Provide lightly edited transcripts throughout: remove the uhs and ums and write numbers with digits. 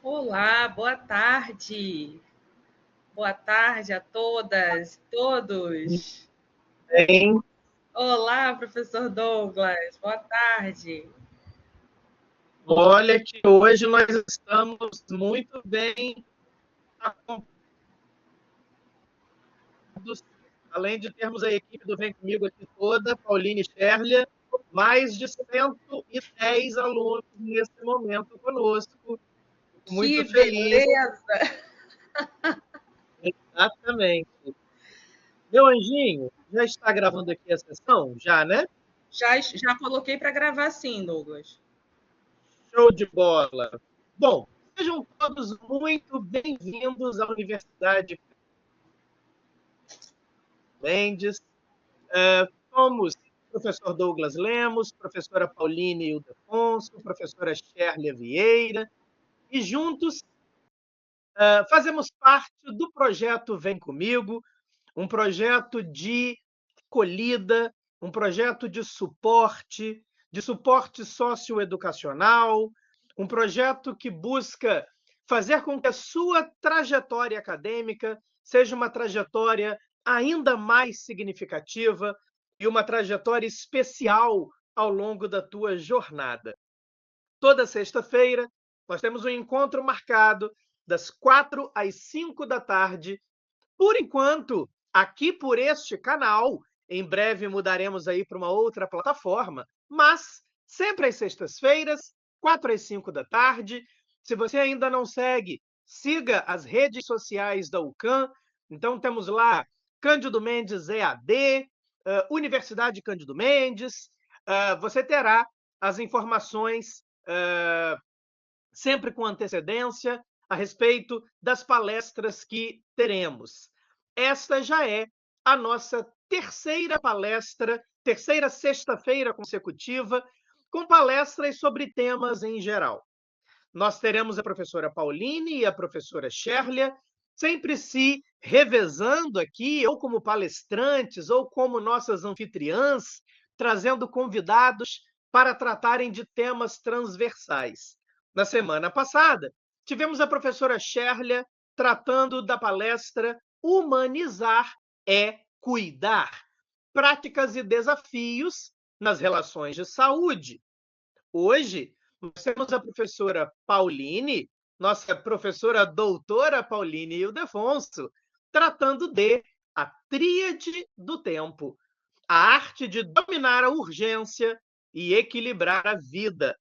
Olá, boa tarde. Boa tarde a todas, todos. Bem, Olá, professor Douglas. Boa tarde. olha que hoje nós estamos muito bem acompanhados, além de termos a equipe do Vem Comigo aqui toda, Pauline e Sherlia, mais de 110 alunos nesse momento conosco. Fico Que muito feliz, beleza! exatamente. Meu anjinho, já está gravando aqui a sessão? Já, né? Já coloquei para gravar sim, Douglas. Show de bola. Bom, sejam todos muito bem-vindos à Universidade Mendes. Somos o professor Douglas Lemos, professora Pauline Ildefonso, professora Sherlia Vieira, e juntos fazemos parte do projeto Vem Comigo, um projeto de acolhida, um projeto de suporte socioeducacional, um projeto que busca fazer com que a sua trajetória acadêmica seja uma trajetória ainda mais significativa e uma trajetória especial ao longo da tua jornada. Toda sexta-feira, nós temos um encontro marcado das 4 às 5 da tarde. Por enquanto, aqui por este canal, em breve mudaremos aí para uma outra plataforma, mas sempre às sextas-feiras, 4 às 5 da tarde. Se você ainda não segue, siga as redes sociais da UCAM. Então, temos lá Cândido Mendes EAD, Universidade Cândido Mendes. Você terá as informações sempre com antecedência a respeito das palestras que teremos. Esta já é a nossa terceira palestra, terceira sexta-feira consecutiva, com palestras sobre temas em geral. Nós teremos a professora Pauline e a professora Sherlia, sempre se revezando aqui, ou como palestrantes, ou como nossas anfitriãs, trazendo convidados para tratarem de temas transversais. Na semana passada, tivemos a professora Sherlia tratando da palestra Humanizar é Cuidar, práticas e desafios nas relações de saúde. Hoje, nós temos a professora Pauline, nossa professora doutora Pauline Ildefonso, tratando de a tríade do tempo, a arte de dominar a urgência e equilibrar a vida.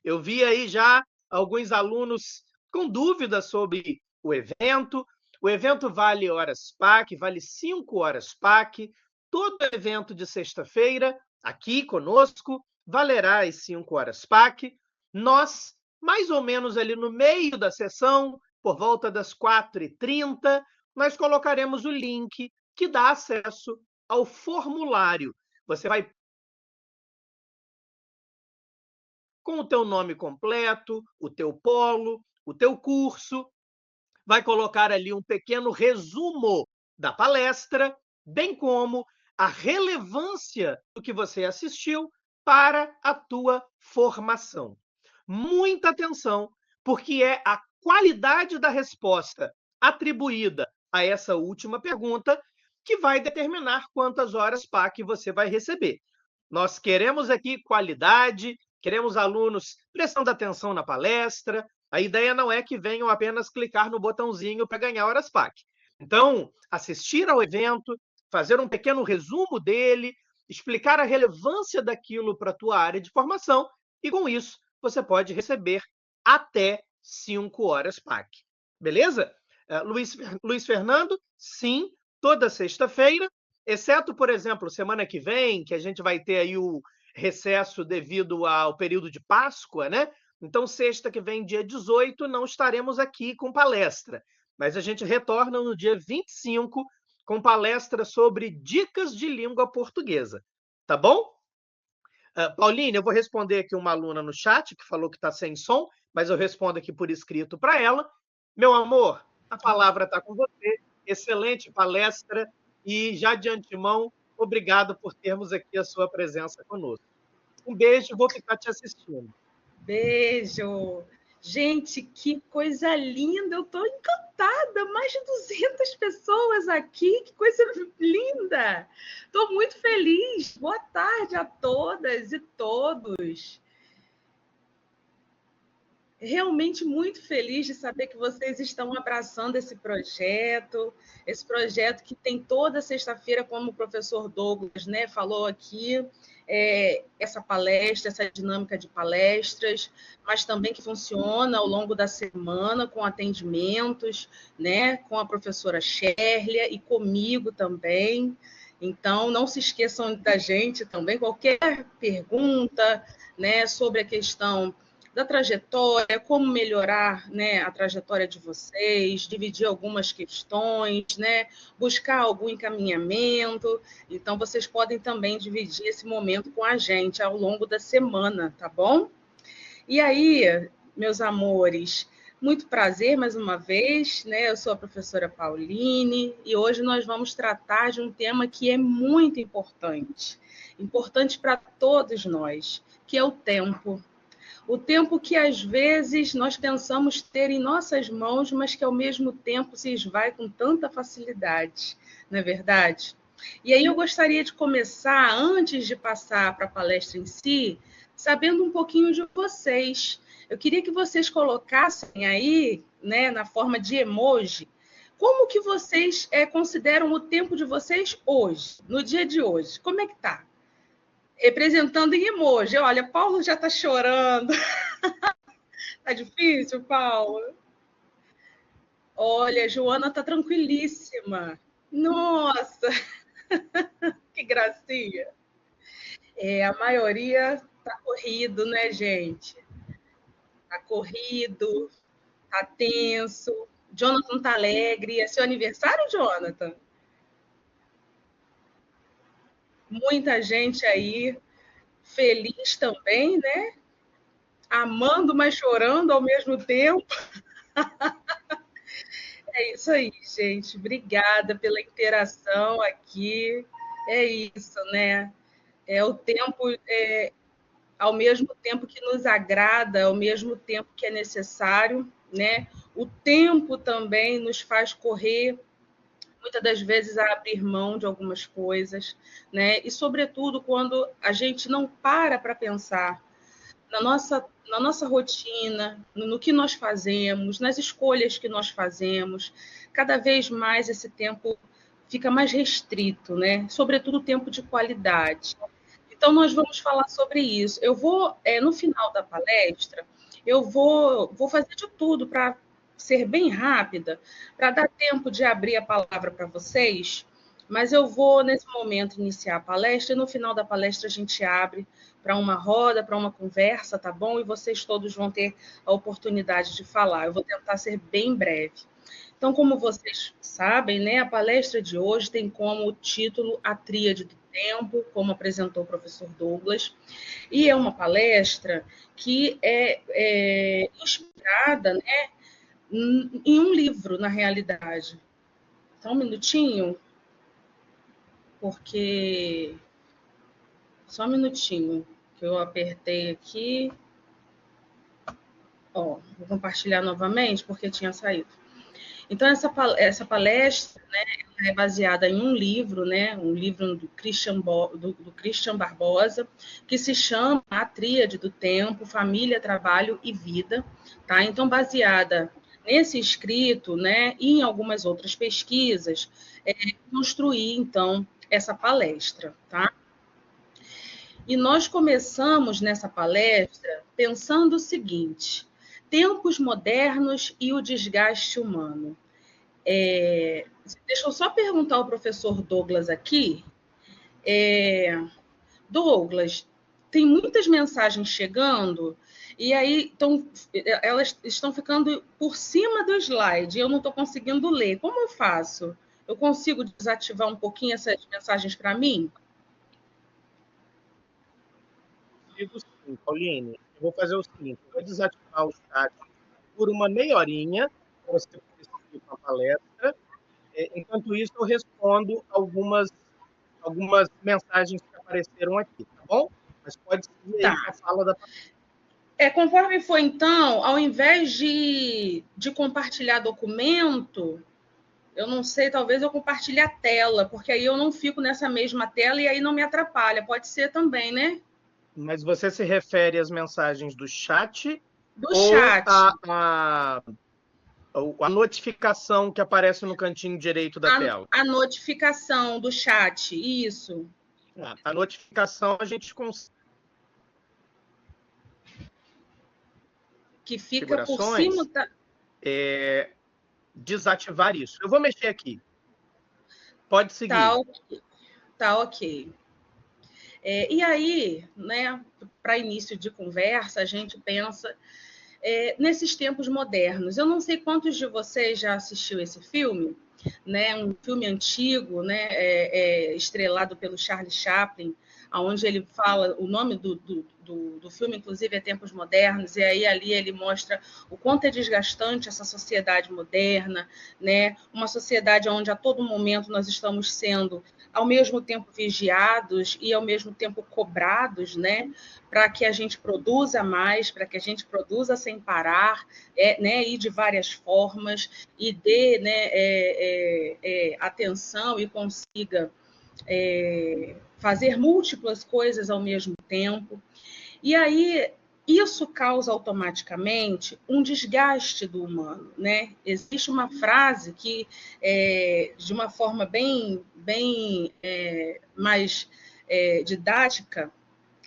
Eu vi aí já alguns alunos com dúvidas sobre o evento. O evento vale horas PAC, vale 5 horas PAC. Todo evento de sexta-feira, aqui conosco, valerá as 5 horas PAC. Nós, mais ou menos ali no meio da sessão, por volta das 4h30, nós colocaremos o link que dá acesso ao formulário. Você vai com o teu nome completo, o teu polo, o teu curso, vai colocar ali um pequeno resumo da palestra, bem como a relevância do que você assistiu para a tua formação. Muita atenção, porque é a qualidade da resposta atribuída a essa última pergunta que vai determinar quantas horas PAC você vai receber. Nós queremos aqui qualidade, queremos alunos prestando atenção na palestra. A ideia não é que venham apenas clicar no botãozinho para ganhar horas PAC. Então, assistir ao evento, fazer um pequeno resumo dele, explicar a relevância daquilo para a tua área de formação, e com isso você pode receber até 5 horas PAC. Beleza? Luiz Fernando, sim, toda sexta-feira, exceto, por exemplo, semana que vem, que a gente vai ter aí o recesso devido ao período de Páscoa, né? Então, sexta que vem, dia 18, não estaremos aqui com palestra, mas a gente retorna no dia 25 com palestra sobre dicas de língua portuguesa. Tá bom? Pauline, eu vou responder aqui uma aluna no chat que falou que está sem som, mas eu respondo aqui por escrito para ela. Meu amor, a palavra está com você. Excelente palestra e, já de antemão, obrigado por termos aqui a sua presença conosco. Um beijo, vou ficar te assistindo. Beijo. Gente, que coisa linda! Eu estou encantada! Mais de 200 pessoas aqui, que coisa linda! Estou muito feliz. Boa tarde a todas e todos. Realmente muito feliz de saber que vocês estão abraçando esse projeto que tem toda sexta-feira, como o professor Douglas, né, falou aqui, essa palestra, essa dinâmica de palestras, mas também que funciona ao longo da semana com atendimentos, né, com a professora Sherlia e comigo também. Então, não se esqueçam da gente também, qualquer pergunta, né, sobre a questão da trajetória, como melhorar, né, a trajetória de vocês, dividir algumas questões, né, buscar algum encaminhamento. Então, vocês podem também dividir esse momento com a gente ao longo da semana, tá bom? E aí, meus amores, muito prazer mais uma vez, né? Eu sou a professora Pauline e hoje nós vamos tratar de um tema que é muito importante, importante para todos nós, que é o tempo. O tempo que às vezes nós pensamos ter em nossas mãos, mas que ao mesmo tempo se esvai com tanta facilidade, não é verdade? E aí eu gostaria de começar, antes de passar para a palestra em si, sabendo um pouquinho de vocês. Eu queria que vocês colocassem aí, né, na forma de emoji, como que vocês consideram o tempo de vocês hoje, no dia de hoje? Como é que tá? Representando em emoji. Olha, Paulo já está chorando. Tá difícil, Paulo? Olha, a Joana tá tranquilíssima. Nossa, que gracinha. A maioria tá corrido, né, gente? Tá corrido, tá tenso. Jonathan tá alegre. É seu aniversário, Jonathan? Muita gente aí feliz também, né? Amando, mas chorando ao mesmo tempo. É isso aí, gente. Obrigada pela interação aqui. É isso, né? É o tempo, ao mesmo tempo que nos agrada, ao mesmo tempo que é necessário, né? O tempo também nos faz correr, muitas das vezes a abrir mão de algumas coisas, né? E sobretudo quando a gente não para pensar na nossa rotina, no que nós fazemos, nas escolhas que nós fazemos, cada vez mais esse tempo fica mais restrito, né? Sobretudo o tempo de qualidade. Então, nós vamos falar sobre isso. Eu vou, no final da palestra, eu vou fazer de tudo para ser bem rápida, para dar tempo de abrir a palavra para vocês, mas eu vou, nesse momento, iniciar a palestra, e no final da palestra a gente abre para uma roda, para uma conversa, tá bom? E vocês todos vão ter a oportunidade de falar. Eu vou tentar ser bem breve. Então, como vocês sabem, né, a palestra de hoje tem como título A Tríade do Tempo, como apresentou o professor Douglas, e é uma palestra que é inspirada, né, em um livro, na realidade. Só um minutinho, porque. Só um minutinho, que eu apertei aqui. Ó, vou compartilhar novamente, porque tinha saído. Então, essa palestra, né, é baseada em um livro, né, um livro do Christian Barbosa, que se chama A Tríade do Tempo, Família, Trabalho e Vida. Tá? Então, baseada nesse escrito, né, e em algumas outras pesquisas, construí, então, essa palestra. Tá? E nós começamos nessa palestra pensando o seguinte: tempos modernos e o desgaste humano. Deixa eu só perguntar ao professor Douglas aqui. Douglas, tem muitas mensagens chegando e aí elas estão ficando por cima do slide. Eu não estou conseguindo ler. Como eu faço? Eu consigo desativar um pouquinho essas mensagens para mim? Digo sim, Pauline. Eu vou fazer o seguinte: eu vou desativar o chat por uma meia horinha, para você poder seguir com a palestra. Enquanto isso, eu respondo algumas mensagens que apareceram aqui, tá bom? Mas pode seguir aí Tá. com a fala da palestra. Conforme foi, então, ao invés de compartilhar documento, eu não sei, talvez eu compartilhe a tela, porque aí eu não fico nessa mesma tela e aí não me atrapalha. Pode ser também, né? Mas você se refere às mensagens do chat Do ou chat. a notificação que aparece no cantinho direito da tela? A notificação do chat, isso. A notificação a gente consegue. Que fica por cima. Desativar isso. Eu vou mexer aqui. Pode seguir. Tá ok. E aí, né, para início de conversa, a gente pensa nesses tempos modernos. Eu não sei quantos de vocês já assistiu esse filme, né, um filme antigo, né, estrelado pelo Charlie Chaplin, onde ele fala, o nome do filme, inclusive, é Tempos Modernos, e aí ali ele mostra o quanto é desgastante essa sociedade moderna, né, uma sociedade onde a todo momento nós estamos sendo, ao mesmo tempo, vigiados e, ao mesmo tempo, cobrados, né, para que a gente produza mais, para que a gente produza sem parar, né, e de várias formas, e dê, né, atenção e consiga fazer múltiplas coisas ao mesmo tempo. E aí isso causa automaticamente um desgaste do humano, né? Existe uma frase que, de uma forma bem mais didática,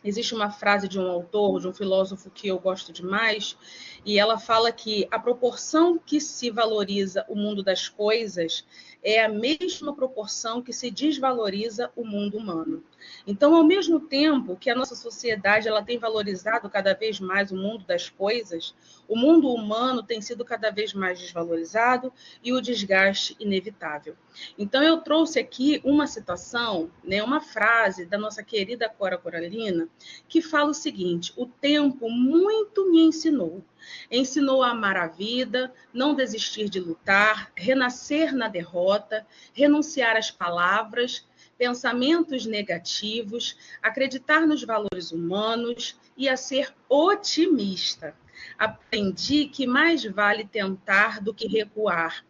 existe uma frase de um autor, de um filósofo que eu gosto demais, e ela fala que a proporção que se valoriza o mundo das coisas é a mesma proporção que se desvaloriza o mundo humano. Então, ao mesmo tempo que a nossa sociedade ela tem valorizado cada vez mais o mundo das coisas, o mundo humano tem sido cada vez mais desvalorizado e o desgaste inevitável. Então, eu trouxe aqui uma citação, né, uma frase da nossa querida Cora Coralina, que fala o seguinte: o tempo muito me ensinou. Ensinou a amar a vida, não desistir de lutar, renascer na derrota, renunciar às palavras, pensamentos negativos, acreditar nos valores humanos e a ser otimista. Aprendi que mais vale tentar do que recuar,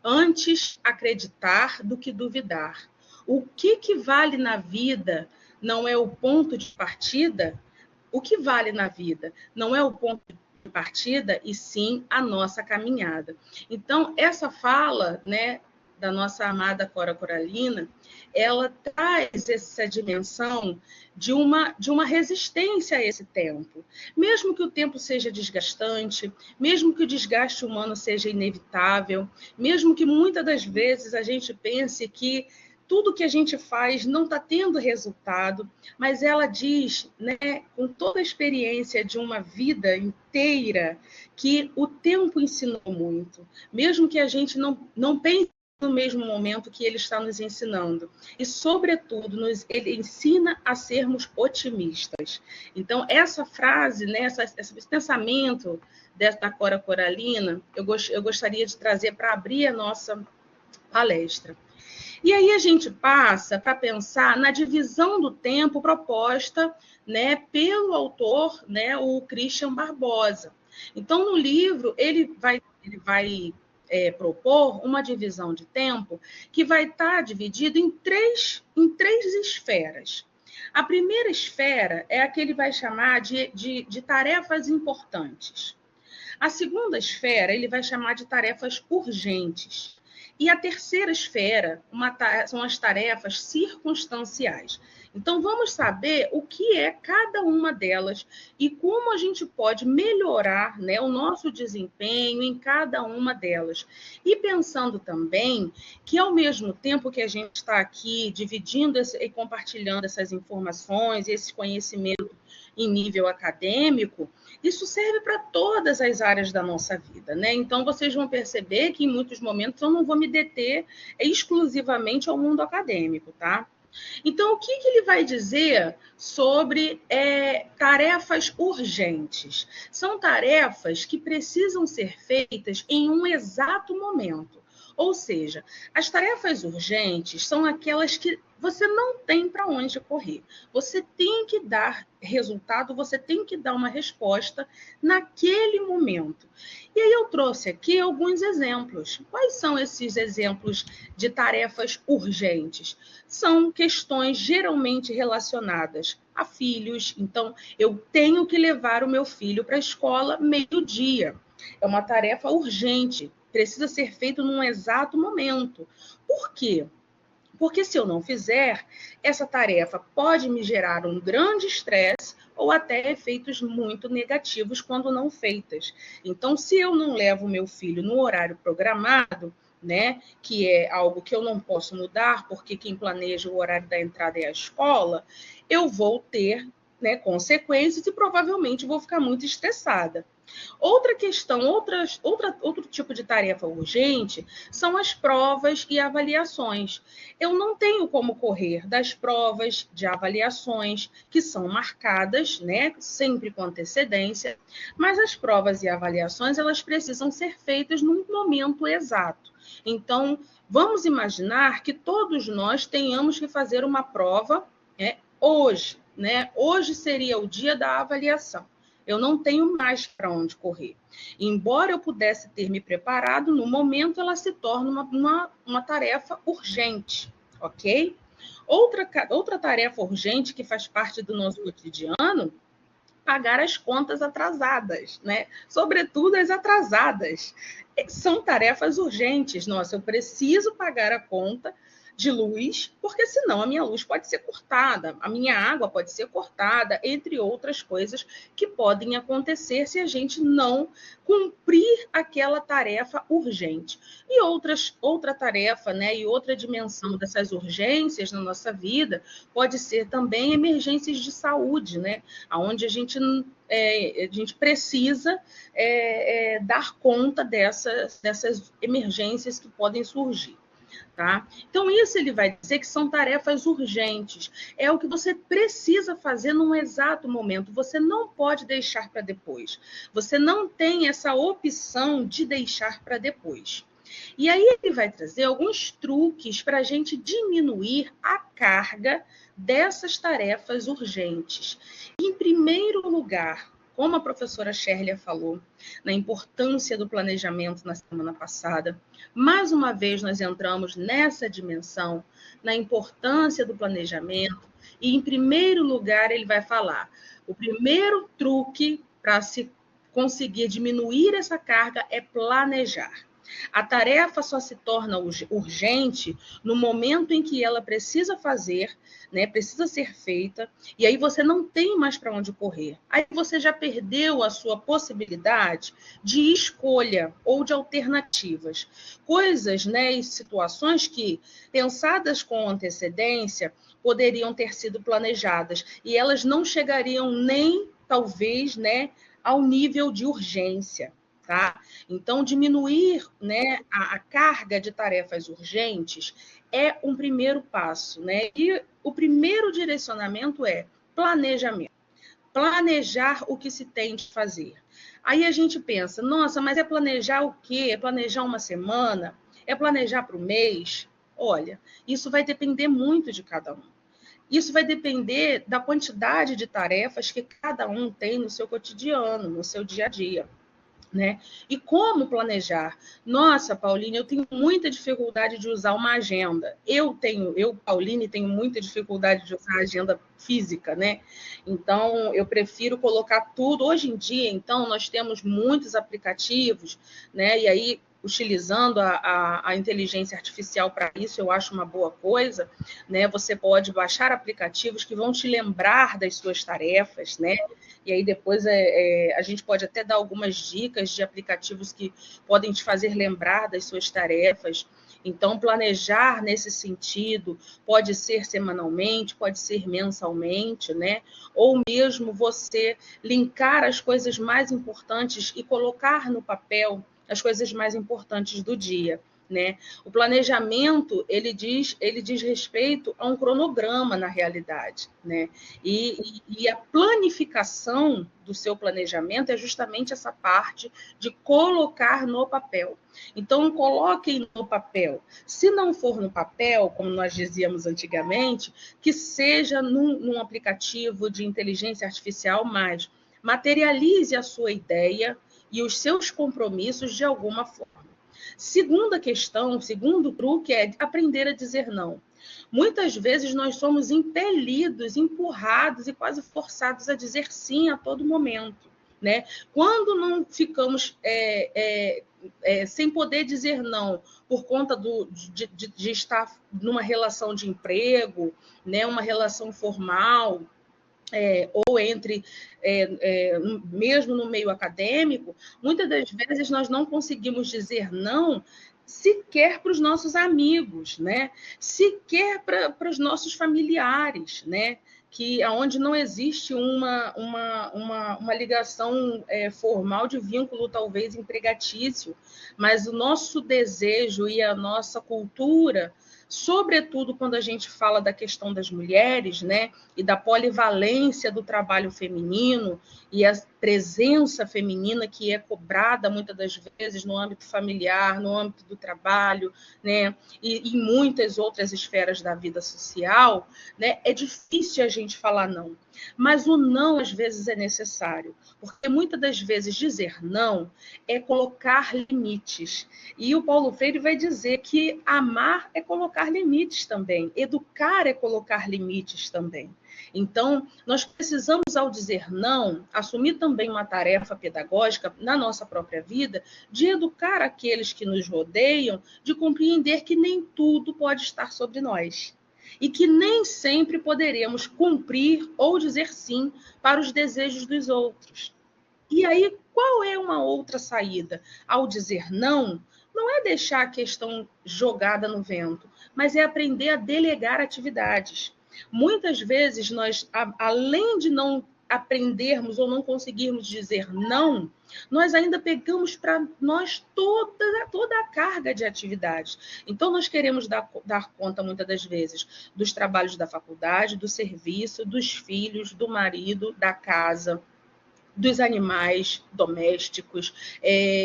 antes acreditar do que duvidar. O que vale na vida não é o ponto de partida? O que vale na vida não é o ponto de partida, e sim a nossa caminhada. Então, essa fala, né, da nossa amada Cora Coralina, ela traz essa dimensão de uma resistência a esse tempo. Mesmo que o tempo seja desgastante, mesmo que o desgaste humano seja inevitável, mesmo que muitas das vezes a gente pense que tudo que a gente faz não está tendo resultado, mas ela diz, né, com toda a experiência de uma vida inteira, que o tempo ensinou muito, mesmo que a gente não pense no mesmo momento que ele está nos ensinando. E, sobretudo, ele ensina a sermos otimistas. Então, essa frase, né, esse pensamento da Cora Coralina, eu gostaria de trazer para abrir a nossa palestra. E aí a gente passa para pensar na divisão do tempo proposta, né, pelo autor, né, o Christian Barbosa. Então, no livro, ele vai propor uma divisão de tempo que vai estar dividido em três esferas. A primeira esfera é a que ele vai chamar de tarefas importantes. A segunda esfera ele vai chamar de tarefas urgentes. E a terceira esfera são as tarefas circunstanciais. Então, vamos saber o que é cada uma delas e como a gente pode melhorar, né, o nosso desempenho em cada uma delas. E pensando também que, ao mesmo tempo que a gente está aqui dividindo e compartilhando essas informações, esse conhecimento em nível acadêmico, isso serve para todas as áreas da nossa vida, né? Então, vocês vão perceber que, em muitos momentos, eu não vou me deter exclusivamente ao mundo acadêmico, tá? Então, o que ele vai dizer sobre tarefas urgentes? São tarefas que precisam ser feitas em um exato momento. Ou seja, as tarefas urgentes são aquelas que você não tem para onde correr. Você tem que dar resultado, você tem que dar uma resposta naquele momento. E aí eu trouxe aqui alguns exemplos. Quais são esses exemplos de tarefas urgentes? São questões geralmente relacionadas a filhos. Então, eu tenho que levar o meu filho para a escola meio-dia. É uma tarefa urgente, precisa ser feito num exato momento. Por quê? Porque se eu não fizer, essa tarefa pode me gerar um grande estresse ou até efeitos muito negativos quando não feitas. Então, se eu não levo meu filho no horário programado, né, que é algo que eu não posso mudar, porque quem planeja o horário da entrada é a escola, eu vou ter, né, consequências e provavelmente vou ficar muito estressada. Outra questão, outro tipo de tarefa urgente são as provas e avaliações. Eu não tenho como correr das provas de avaliações que são marcadas, né, sempre com antecedência, mas as provas e avaliações elas precisam ser feitas num momento exato. Então, vamos imaginar que todos nós tenhamos que fazer uma prova, né, hoje, né? Hoje seria o dia da avaliação. Eu não tenho mais para onde correr. Embora eu pudesse ter me preparado, no momento ela se torna uma tarefa urgente, ok? Outra tarefa urgente que faz parte do nosso cotidiano, pagar as contas atrasadas, né? Sobretudo as atrasadas. São tarefas urgentes. Nossa, eu preciso pagar a conta de luz, porque senão a minha luz pode ser cortada, a minha água pode ser cortada, entre outras coisas que podem acontecer se a gente não cumprir aquela tarefa urgente. E outra tarefa, né, e outra dimensão dessas urgências na nossa vida pode ser também emergências de saúde, né, onde a gente precisa dar conta dessas emergências que podem surgir. Tá? Então, isso ele vai dizer que são tarefas urgentes. É o que você precisa fazer num exato momento. Você não pode deixar para depois. Você não tem essa opção de deixar para depois. E aí ele vai trazer alguns truques para a gente diminuir a carga dessas tarefas urgentes. Em primeiro lugar, como a professora Shirley falou, na importância do planejamento na semana passada, mais uma vez nós entramos nessa dimensão, na importância do planejamento, e em primeiro lugar ele vai falar, o primeiro truque para se conseguir diminuir essa carga é planejar. A tarefa só se torna urgente no momento em que ela precisa fazer, né, precisa ser feita, e aí você não tem mais para onde correr. Aí você já perdeu a sua possibilidade de escolha ou de alternativas. Coisas, né, e situações que, pensadas com antecedência, poderiam ter sido planejadas, e elas não chegariam nem, talvez, né, ao nível de urgência. Tá? Então, diminuir, né, a carga de tarefas urgentes é um primeiro passo. Né? E o primeiro direcionamento é planejamento. Planejar o que se tem de fazer. Aí a gente pensa, nossa, mas é planejar o quê? É planejar uma semana? É planejar para o mês? Olha, isso vai depender muito de cada um. Isso vai depender da quantidade de tarefas que cada um tem no seu cotidiano, no seu dia a dia. Né? E como planejar? Nossa, Pauline, eu tenho muita dificuldade de usar uma agenda. Pauline, tenho muita dificuldade de usar a agenda física, né? Então, eu prefiro colocar tudo. Hoje em dia, então, nós temos muitos aplicativos, né? E aí, utilizando a inteligência artificial para isso, eu acho uma boa coisa, né? Você pode baixar aplicativos que vão te lembrar das suas tarefas, né? E aí depois a gente pode até dar algumas dicas de aplicativos que podem te fazer lembrar das suas tarefas. Então, planejar nesse sentido pode ser semanalmente, pode ser mensalmente, né? Ou mesmo você linkar as coisas mais importantes e colocar no papel as coisas mais importantes do dia. né? O planejamento, ele diz respeito a um cronograma, na realidade, né? E a planificação do seu planejamento é justamente essa parte de colocar no papel. Então, coloquem no papel. Se não for no papel, como nós dizíamos antigamente, que seja num aplicativo de inteligência artificial, mas materialize a sua ideia e os seus compromissos de alguma forma. Segunda questão, segundo truque é aprender a dizer não. Muitas vezes nós somos impelidos, empurrados e quase forçados a dizer sim a todo momento, né? Quando não ficamos sem poder dizer não por conta de estar numa relação de emprego, né? Uma relação formal, ou entre, mesmo no meio acadêmico, muitas das vezes nós não conseguimos dizer não sequer para os nossos amigos, né? Sequer para os nossos familiares, né? Que aonde não existe uma ligação formal de vínculo, talvez empregatício, mas o nosso desejo e a nossa cultura, sobretudo quando a gente fala da questão das mulheres, né, e da polivalência do trabalho feminino e a presença feminina que é cobrada muitas das vezes no âmbito familiar, no âmbito do trabalho, né, e em muitas outras esferas da vida social, né, é difícil a gente falar não. Mas o não, às vezes, é necessário, porque muitas das vezes dizer não é colocar limites. E o Paulo Freire vai dizer que amar é colocar limites também, educar é colocar limites também. Então, nós precisamos, ao dizer não, assumir também uma tarefa pedagógica na nossa própria vida, de educar aqueles que nos rodeiam, de compreender que nem tudo pode estar sobre nós. E que nem sempre poderemos cumprir ou dizer sim para os desejos dos outros. E aí, qual é uma outra saída? Ao dizer não, não é deixar a questão jogada no vento, mas é aprender a delegar atividades. Muitas vezes, nós, além de não aprendermos ou não conseguirmos dizer não, nós ainda pegamos para nós toda a carga de atividades. Então, nós queremos dar conta, muitas das vezes, dos trabalhos da faculdade, do serviço, dos filhos, do marido, da casa, dos animais domésticos,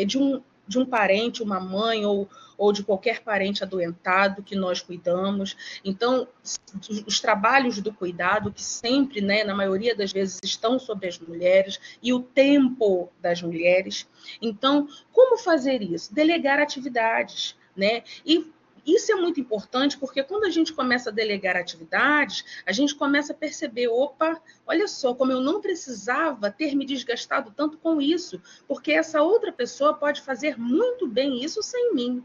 de um parente, uma mãe ou de qualquer parente adoentado que nós cuidamos. Então, os trabalhos do cuidado, que sempre, né, na maioria das vezes, estão sobre as mulheres, e o tempo das mulheres. Então, como fazer isso? Delegar atividades, né? E isso é muito importante, porque quando a gente começa a delegar atividades, a gente começa a perceber, opa, olha só, como eu não precisava ter me desgastado tanto com isso, porque essa outra pessoa pode fazer muito bem isso sem mim.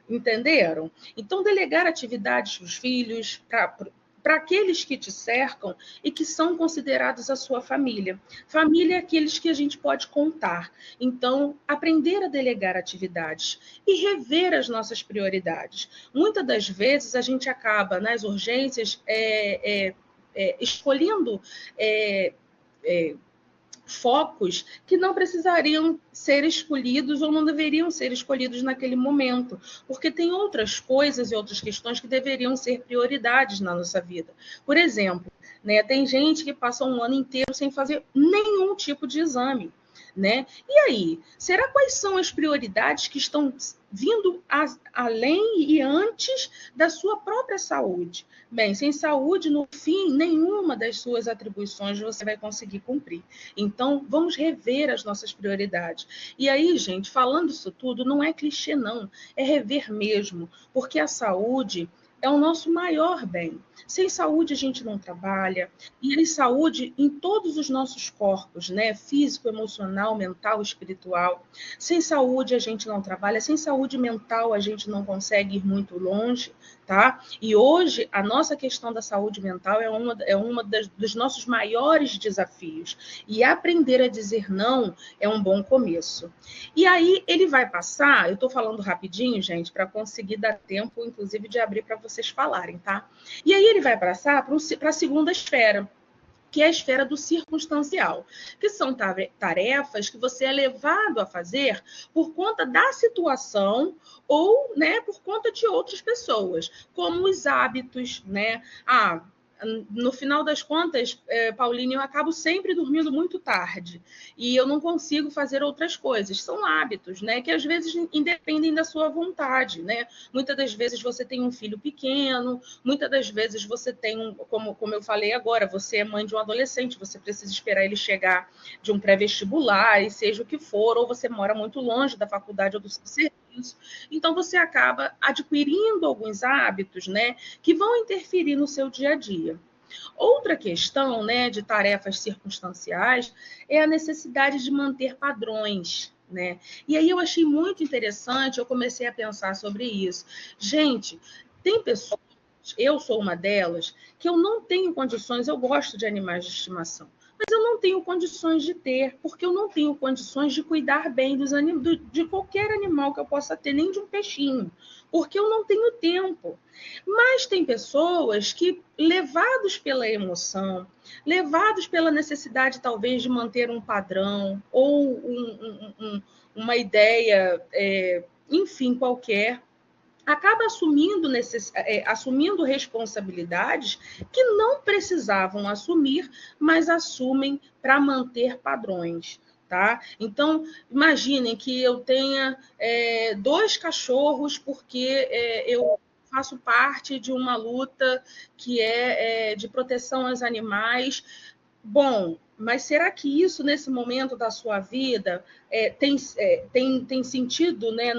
Entenderam? Então, delegar atividades para os filhos, para aqueles que te cercam e que são considerados a sua família. Família é aqueles que a gente pode contar. Então, aprender a delegar atividades e rever as nossas prioridades. Muitas das vezes, a gente acaba, nas urgências, escolhendo focos que não precisariam ser escolhidos ou não deveriam ser escolhidos naquele momento, porque tem outras coisas e outras questões que deveriam ser prioridades na nossa vida. Por exemplo, né, tem gente que passa um ano inteiro sem fazer nenhum tipo de exame, né? E aí, será quais são as prioridades que estão vindo além e antes da sua própria saúde? Bem, sem saúde, no fim, nenhuma das suas atribuições você vai conseguir cumprir. Então, vamos rever as nossas prioridades. E aí, gente, falando isso tudo, não é clichê, não. É rever mesmo, porque a saúde é o nosso maior bem. Sem saúde a gente não trabalha, e a saúde em todos os nossos corpos, né? Físico, emocional, mental, espiritual. Sem saúde a gente não trabalha, sem saúde mental a gente não consegue ir muito longe, tá? E hoje a nossa questão da saúde mental é uma dos nossos maiores desafios. E aprender a dizer não é um bom começo. E aí ele vai passar, eu estou falando rapidinho, gente, para conseguir dar tempo, inclusive, de abrir para vocês falarem, tá? E aí ele vai passar para a segunda esfera, que é a esfera do circunstancial, que são tarefas que você é levado a fazer por conta da situação ou, né, por conta de outras pessoas, como os hábitos, né? No final das contas, Pauline, eu acabo sempre dormindo muito tarde e eu não consigo fazer outras coisas. São hábitos, né, que às vezes independem da sua vontade, né? Muitas das vezes você tem um filho pequeno, muitas das vezes você tem, como eu falei agora, você é mãe de um adolescente, você precisa esperar ele chegar de um pré-vestibular, e seja o que for, ou você mora muito longe da faculdade ou do seu serviço. Então, você acaba adquirindo alguns hábitos, né, que vão interferir no seu dia a dia. Outra questão, né, de tarefas circunstanciais é a necessidade de manter padrões, né? E aí eu achei muito interessante, eu comecei a pensar sobre isso. Gente, tem pessoas, eu sou uma delas, que eu não tenho condições, eu gosto de animais de estimação, mas eu não tenho condições de ter, porque eu não tenho condições de cuidar bem de qualquer animal que eu possa ter, nem de um peixinho, porque eu não tenho tempo. Mas tem pessoas que, levados pela emoção, levados pela necessidade, talvez, de manter um padrão ou uma ideia, enfim, qualquer, acaba assumindo responsabilidades que não precisavam assumir, mas assumem para manter padrões. Tá? Então, imaginem que eu tenha 2 cachorros, porque eu faço parte de uma luta que é de proteção aos animais. Bom, mas será que isso, nesse momento da sua vida, tem sentido, né?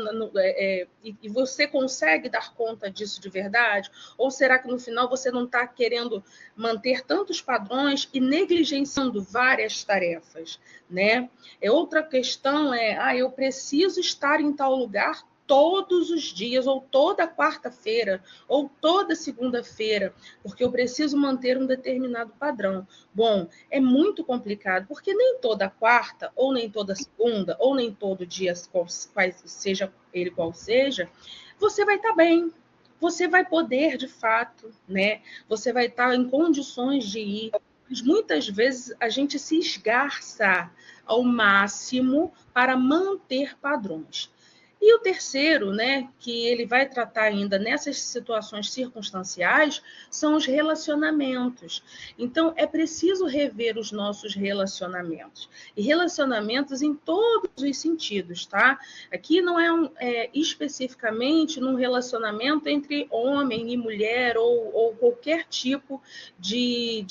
E você consegue dar conta disso de verdade? Ou será que no final você não está querendo manter tantos padrões e negligenciando várias tarefas, né? Outra questão eu preciso estar em tal lugar todos os dias, ou toda quarta-feira, ou toda segunda-feira, porque eu preciso manter um determinado padrão. Bom, é muito complicado, porque nem toda quarta, ou nem toda segunda, ou nem todo dia, seja ele qual seja, você vai estar bem. Você vai poder, de fato, né? Você vai estar em condições de ir. Mas muitas vezes a gente se esgarça ao máximo para manter padrões. E o terceiro, né, que ele vai tratar ainda nessas situações circunstanciais, são os relacionamentos. Então, é preciso rever os nossos relacionamentos. E relacionamentos em todos os sentidos, tá? Aqui não é especificamente num relacionamento entre homem e mulher ou qualquer tipo de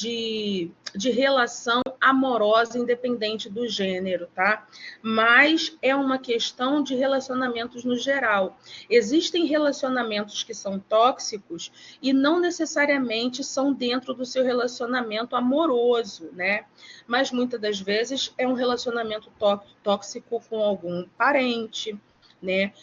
relação amorosa, independente do gênero, tá? Mas é uma questão de relacionamentos no geral. Existem relacionamentos que são tóxicos e não necessariamente são dentro do seu relacionamento amoroso, né? Mas muitas das vezes é um relacionamento tóxico com algum parente, né?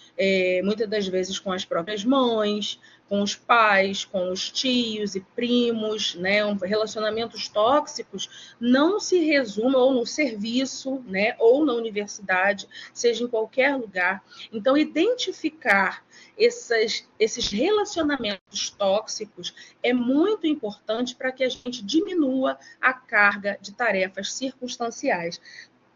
Muitas das vezes com as próprias mães, com os pais, com os tios e primos, né? Relacionamentos tóxicos não se resumem ou no serviço, né? Ou na universidade, seja em qualquer lugar. Então, identificar esses relacionamentos tóxicos é muito importante para que a gente diminua a carga de tarefas circunstanciais.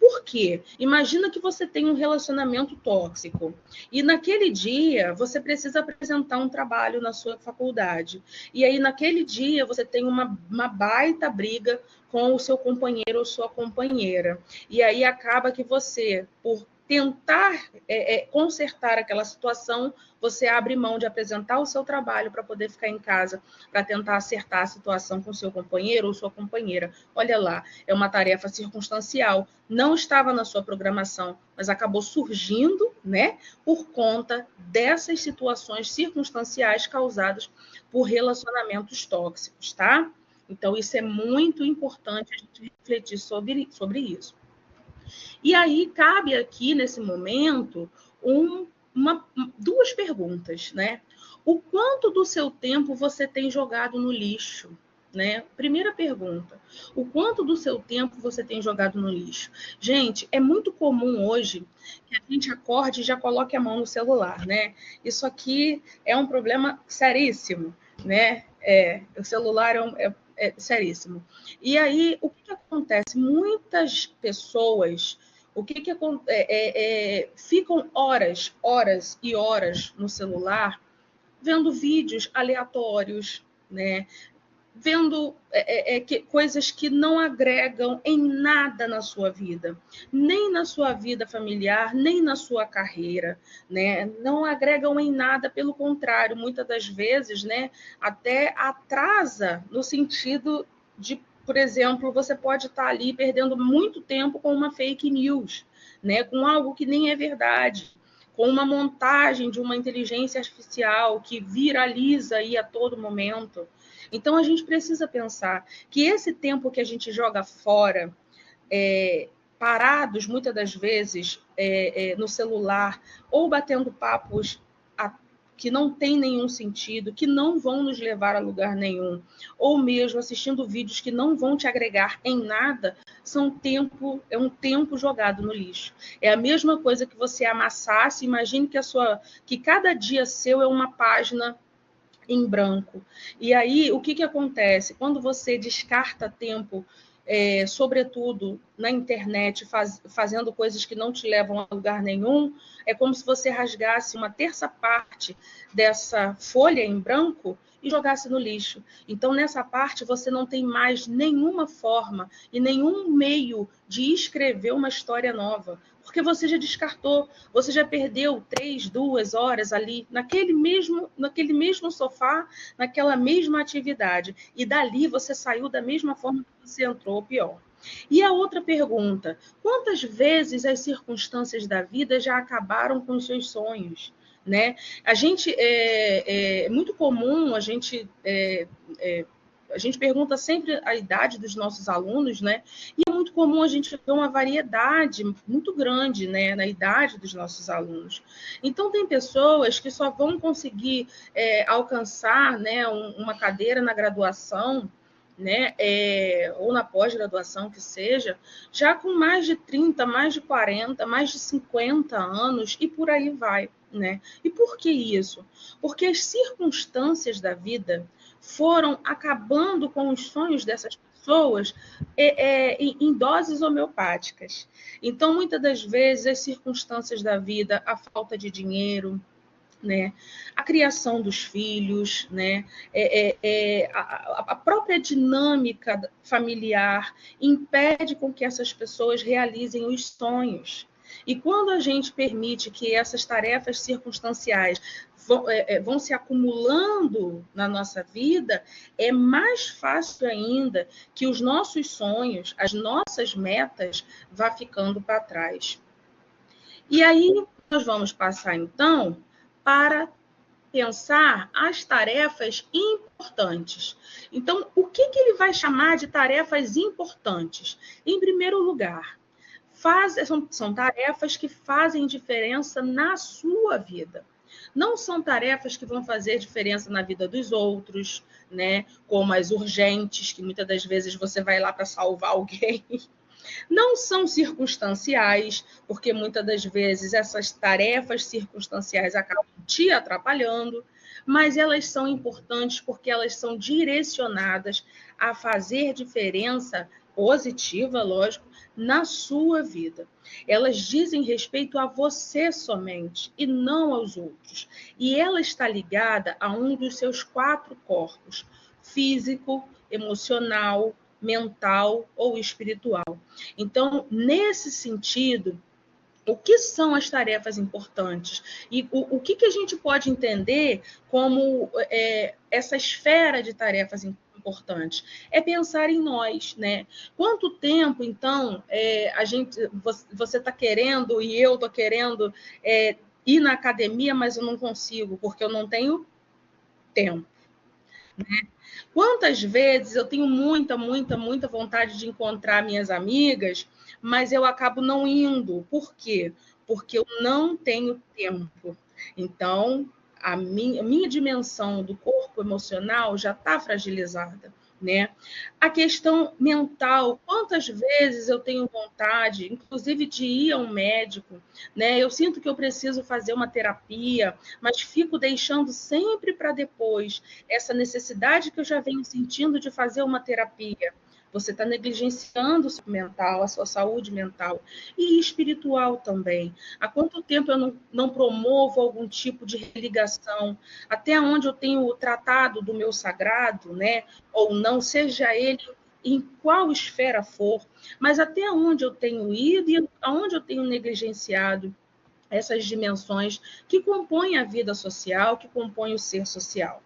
Por quê? Imagina que você tem um relacionamento tóxico e naquele dia você precisa apresentar um trabalho na sua faculdade. E aí naquele dia você tem uma baita briga com o seu companheiro ou sua companheira. E aí acaba que você, por tentar consertar aquela situação, você abre mão de apresentar o seu trabalho para poder ficar em casa, para tentar acertar a situação com seu companheiro ou sua companheira. Olha lá, é uma tarefa circunstancial, não estava na sua programação, mas acabou surgindo, né, por conta dessas situações circunstanciais causadas por relacionamentos tóxicos, tá? Então, isso é muito importante a gente refletir sobre isso. E aí cabe aqui, nesse momento, duas perguntas, né? O quanto do seu tempo você tem jogado no lixo? Né? Primeira pergunta, o quanto do seu tempo você tem jogado no lixo? Gente, é muito comum hoje que a gente acorde e já coloque a mão no celular, né? Isso aqui é um problema seríssimo, né? O celular seríssimo. E aí, o que acontece? Muitas pessoas ficam horas e horas no celular vendo vídeos aleatórios, né? Vendo coisas que não agregam em nada na sua vida, nem na sua vida familiar, nem na sua carreira, né? Não agregam em nada, pelo contrário, muitas das vezes, né, até atrasa no sentido de, por exemplo, você pode estar ali perdendo muito tempo com uma fake news, né, com algo que nem é verdade, com uma montagem de uma inteligência artificial que viraliza aí a todo momento. Então, a gente precisa pensar que esse tempo que a gente joga fora, parados, muitas das vezes, no celular, ou batendo papos que não tem nenhum sentido, que não vão nos levar a lugar nenhum, ou mesmo assistindo vídeos que não vão te agregar em nada, é um tempo jogado no lixo. É a mesma coisa que você amassasse, imagine que cada dia seu é uma página em branco. E aí, o que acontece? Quando você descarta tempo, sobretudo na internet, fazendo coisas que não te levam a lugar nenhum, é como se você rasgasse uma terça parte dessa folha em branco e jogasse no lixo. Então, nessa parte, você não tem mais nenhuma forma e nenhum meio de escrever uma história nova, porque você já descartou, você já perdeu 3, 2 horas ali, naquele mesmo sofá, naquela mesma atividade. E dali você saiu da mesma forma que você entrou, ou pior. E a outra pergunta: quantas vezes as circunstâncias da vida já acabaram com os seus sonhos? Né? A gente é muito comum, a gente pergunta sempre a idade dos nossos alunos, né? E é muito comum a gente ver uma variedade muito grande, né, na idade dos nossos alunos. Então, tem pessoas que só vão conseguir alcançar, né, uma cadeira na graduação, né, ou na pós-graduação, que seja, já com mais de 30, mais de 40, mais de 50 anos, e por aí vai. Né? E por que isso? Porque as circunstâncias da vida foram acabando com os sonhos dessas pessoas em doses homeopáticas. Então, muitas das vezes, as circunstâncias da vida, a falta de dinheiro, né, a criação dos filhos, né, a própria dinâmica familiar impede com que essas pessoas realizem os sonhos. E quando a gente permite que essas tarefas circunstanciais vão se acumulando na nossa vida, é mais fácil ainda que os nossos sonhos, as nossas metas, vá ficando para trás. E aí nós vamos passar, então, para pensar as tarefas importantes. Então, o que ele vai chamar de tarefas importantes? Em primeiro lugar, são tarefas que fazem diferença na sua vida. Não são tarefas que vão fazer diferença na vida dos outros, né? Como as urgentes, que muitas das vezes você vai lá para salvar alguém. Não são circunstanciais, porque muitas das vezes essas tarefas circunstanciais acabam te atrapalhando, mas elas são importantes porque elas são direcionadas a fazer diferença positiva, lógico, na sua vida. Elas dizem respeito a você somente e não aos outros. E ela está ligada a um dos seus 4 corpos: físico, emocional, mental ou espiritual. Então, nesse sentido, o que são as tarefas importantes? E o que a gente pode entender como essa esfera de tarefas importantes? É pensar em nós, né? Quanto tempo, então, você está querendo e eu estou querendo ir na academia, mas eu não consigo, porque eu não tenho tempo. Né? Quantas vezes eu tenho muita vontade de encontrar minhas amigas, mas eu acabo não indo. Por quê? Porque eu não tenho tempo. Então, a minha dimensão do corpo emocional já está fragilizada. né? A questão mental, quantas vezes eu tenho vontade, inclusive, de ir a um médico, né? Eu sinto que eu preciso fazer uma terapia, mas fico deixando sempre para depois essa necessidade que eu já venho sentindo de fazer uma terapia. Você está negligenciando o seu mental, a sua saúde mental e espiritual também. Há quanto tempo eu não promovo algum tipo de religação? Até onde eu tenho tratado do meu sagrado, né? Ou não, seja ele em qual esfera for, mas até onde eu tenho ido e aonde eu tenho negligenciado essas dimensões que compõem a vida social, que compõem o ser social.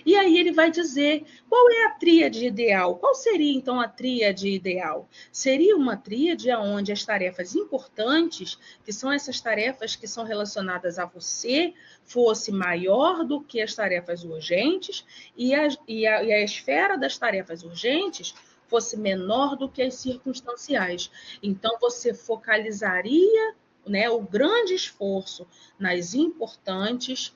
E aí ele vai dizer qual é a tríade ideal. Qual seria, então, a tríade ideal? Seria uma tríade onde as tarefas importantes, que são essas tarefas que são relacionadas a você, fosse maior do que as tarefas urgentes e a esfera das tarefas urgentes fosse menor do que as circunstanciais. Então, você focalizaria, né, o grande esforço nas importantes,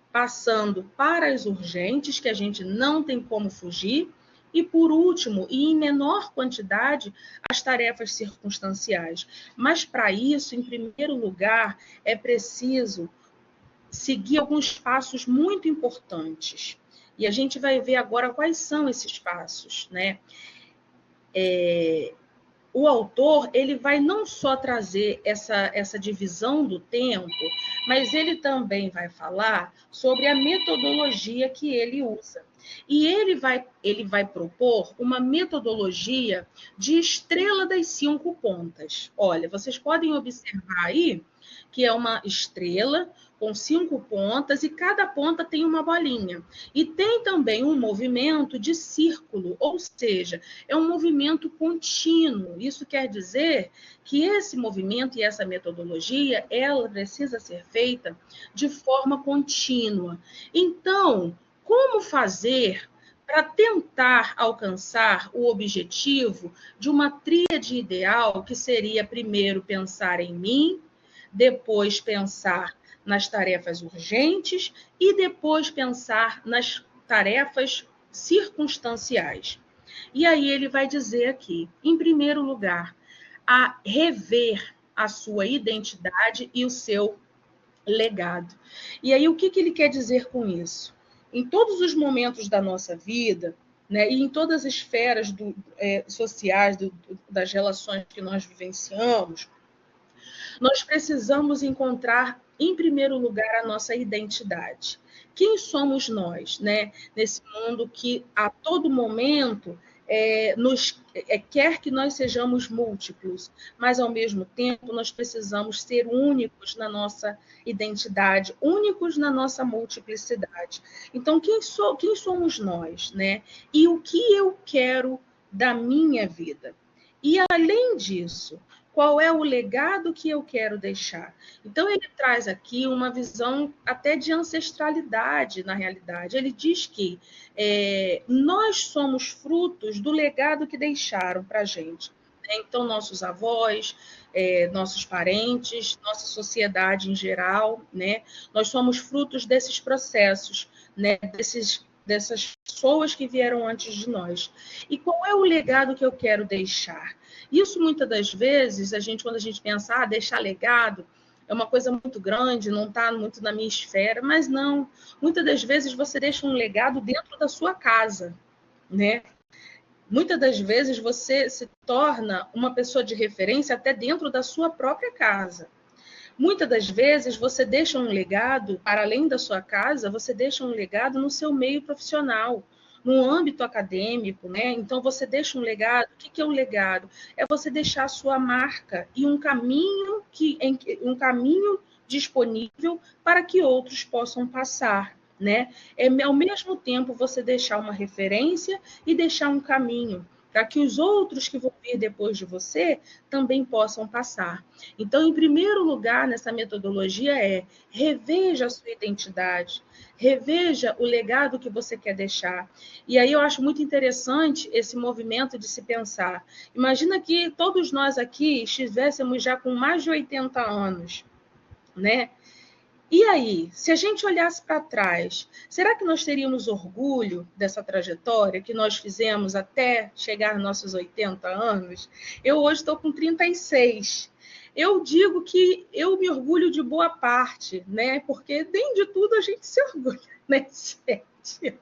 passando para as urgentes, que a gente não tem como fugir, e, por último, e em menor quantidade, as tarefas circunstanciais. Mas, para isso, em primeiro lugar, é preciso seguir alguns passos muito importantes. E a gente vai ver agora quais são esses passos, né? O autor ele vai não só trazer essa divisão do tempo, mas ele também vai falar sobre a metodologia que ele usa. E ele vai propor uma metodologia de estrela das 5 pontas. Olha, vocês podem observar aí que é uma estrela com 5 pontas e cada ponta tem uma bolinha. E tem também um movimento de círculo, ou seja, é um movimento contínuo. Isso quer dizer que esse movimento e essa metodologia, ela precisa ser feita de forma contínua. Então, como fazer para tentar alcançar o objetivo de uma tríade ideal, que seria primeiro pensar em mim, depois pensar nas tarefas urgentes e depois pensar nas tarefas circunstanciais. E aí ele vai dizer aqui, em primeiro lugar, a rever a sua identidade e o seu legado. E aí o que ele quer dizer com isso? Em todos os momentos da nossa vida, né, e em todas as esferas sociais, das relações que nós vivenciamos, nós precisamos encontrar, em primeiro lugar, a nossa identidade. Quem somos nós, né? Nesse mundo que a todo momento quer que nós sejamos múltiplos, mas ao mesmo tempo nós precisamos ser únicos na nossa identidade, únicos na nossa multiplicidade. Então, quem somos nós, né? E o que eu quero da minha vida? E além disso, qual é o legado que eu quero deixar? Então, ele traz aqui uma visão até de ancestralidade, na realidade. Ele diz que nós somos frutos do legado que deixaram para a gente. Então, nossos avós, nossos parentes, nossa sociedade em geral, né? Nós somos frutos desses processos, né? Dessas pessoas que vieram antes de nós. E qual é o legado que eu quero deixar? Isso, muitas das vezes, quando a gente pensa, deixar legado, é uma coisa muito grande, não está muito na minha esfera, mas não. Muitas das vezes você deixa um legado dentro da sua casa, né? Muitas das vezes você se torna uma pessoa de referência até dentro da sua própria casa. Muitas das vezes você deixa um legado, para além da sua casa, você deixa um legado no seu meio profissional, no âmbito acadêmico, né? Então você deixa um legado. O que é um legado? É você deixar a sua marca e um caminho disponível para que outros possam passar, né? Ao mesmo tempo você deixar uma referência e deixar um caminho para que os outros que vão vir depois de você também possam passar. Então, em primeiro lugar, nessa metodologia reveja a sua identidade, reveja o legado que você quer deixar. E aí eu acho muito interessante esse movimento de se pensar. Imagina que todos nós aqui estivéssemos já com mais de 80 anos, né? E aí, se a gente olhasse para trás, será que nós teríamos orgulho dessa trajetória que nós fizemos até chegar aos nossos 80 anos? Eu hoje estou com 36. Eu digo que eu me orgulho de boa parte, né? Porque nem de tudo a gente se orgulha, né, gente?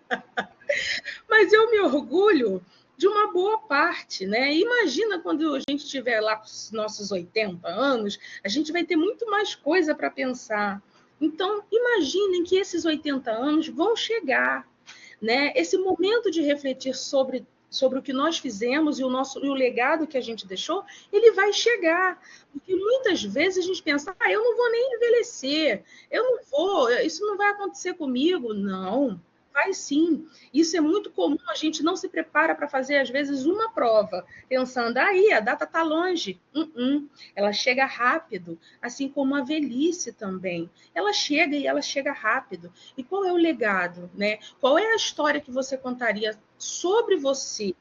Mas eu me orgulho de uma boa parte, né? Imagina quando a gente estiver lá com os nossos 80 anos, a gente vai ter muito mais coisa para pensar. Então, imaginem que esses 80 anos vão chegar, né? Esse momento de refletir sobre o que nós fizemos e o legado que a gente deixou, ele vai chegar. Porque muitas vezes a gente pensa, eu não vou nem envelhecer, eu não vou, isso não vai acontecer comigo. Não, vai sim. Isso é muito comum, a gente não se prepara para fazer, às vezes, uma prova, pensando, aí, a data está longe. Ela chega rápido, assim como a velhice também. Ela chega e ela chega rápido. E qual é o legado, né? Qual é a história que você contaria sobre você,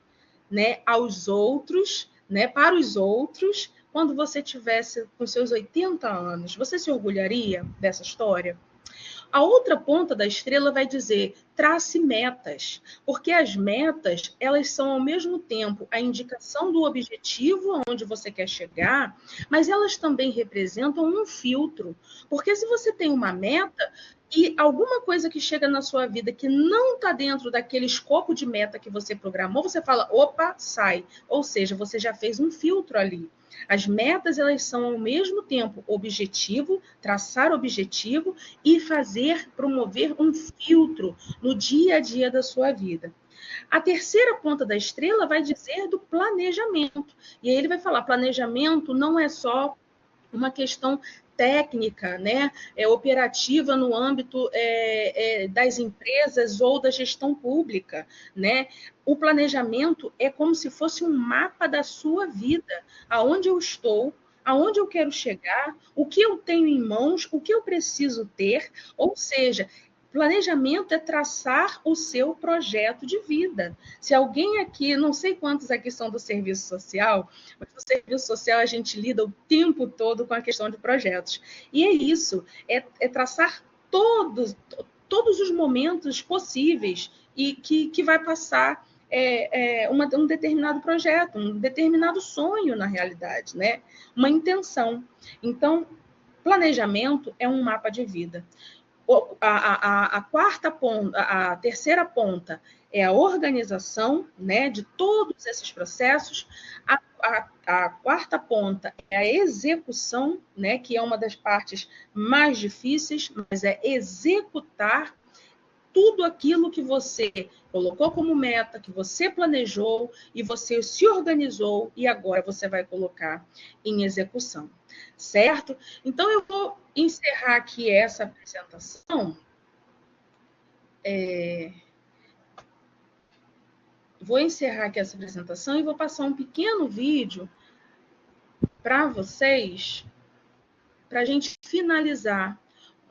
né, aos outros, né, para os outros, quando você tivesse com seus 80 anos? Você se orgulharia dessa história? A outra ponta da estrela vai dizer: trace metas, porque as metas, elas são ao mesmo tempo a indicação do objetivo aonde você quer chegar, mas elas também representam um filtro. Porque se você tem uma meta e alguma coisa que chega na sua vida que não está dentro daquele escopo de meta que você programou, você fala, opa, sai. Ou seja, você já fez um filtro ali. As metas, elas são ao mesmo tempo objetivo, traçar objetivo e promover um filtro no dia a dia da sua vida. A terceira ponta da estrela vai dizer do planejamento. E aí ele vai falar, planejamento não é só uma questão técnica, né, operativa no âmbito das empresas ou da gestão pública, né? O planejamento é como se fosse um mapa da sua vida, aonde eu estou, aonde eu quero chegar, o que eu tenho em mãos, o que eu preciso ter, ou seja, planejamento é traçar o seu projeto de vida. Se alguém aqui, não sei quantos aqui são do serviço social, mas no serviço social a gente lida o tempo todo com a questão de projetos. E é isso, é traçar todos os momentos possíveis e que vai passar um determinado projeto, um determinado sonho, na realidade, né? Uma intenção. Então, planejamento é um mapa de vida. A quarta ponta, a terceira ponta é a organização, né, de todos esses processos. A quarta ponta é a execução, né, que é uma das partes mais difíceis, mas é executar tudo aquilo que você colocou como meta, que você planejou e você se organizou e agora você vai colocar em execução, certo? Então, eu vou encerrar aqui essa apresentação. Vou encerrar aqui essa apresentação e vou passar um pequeno vídeo para vocês, para a gente finalizar.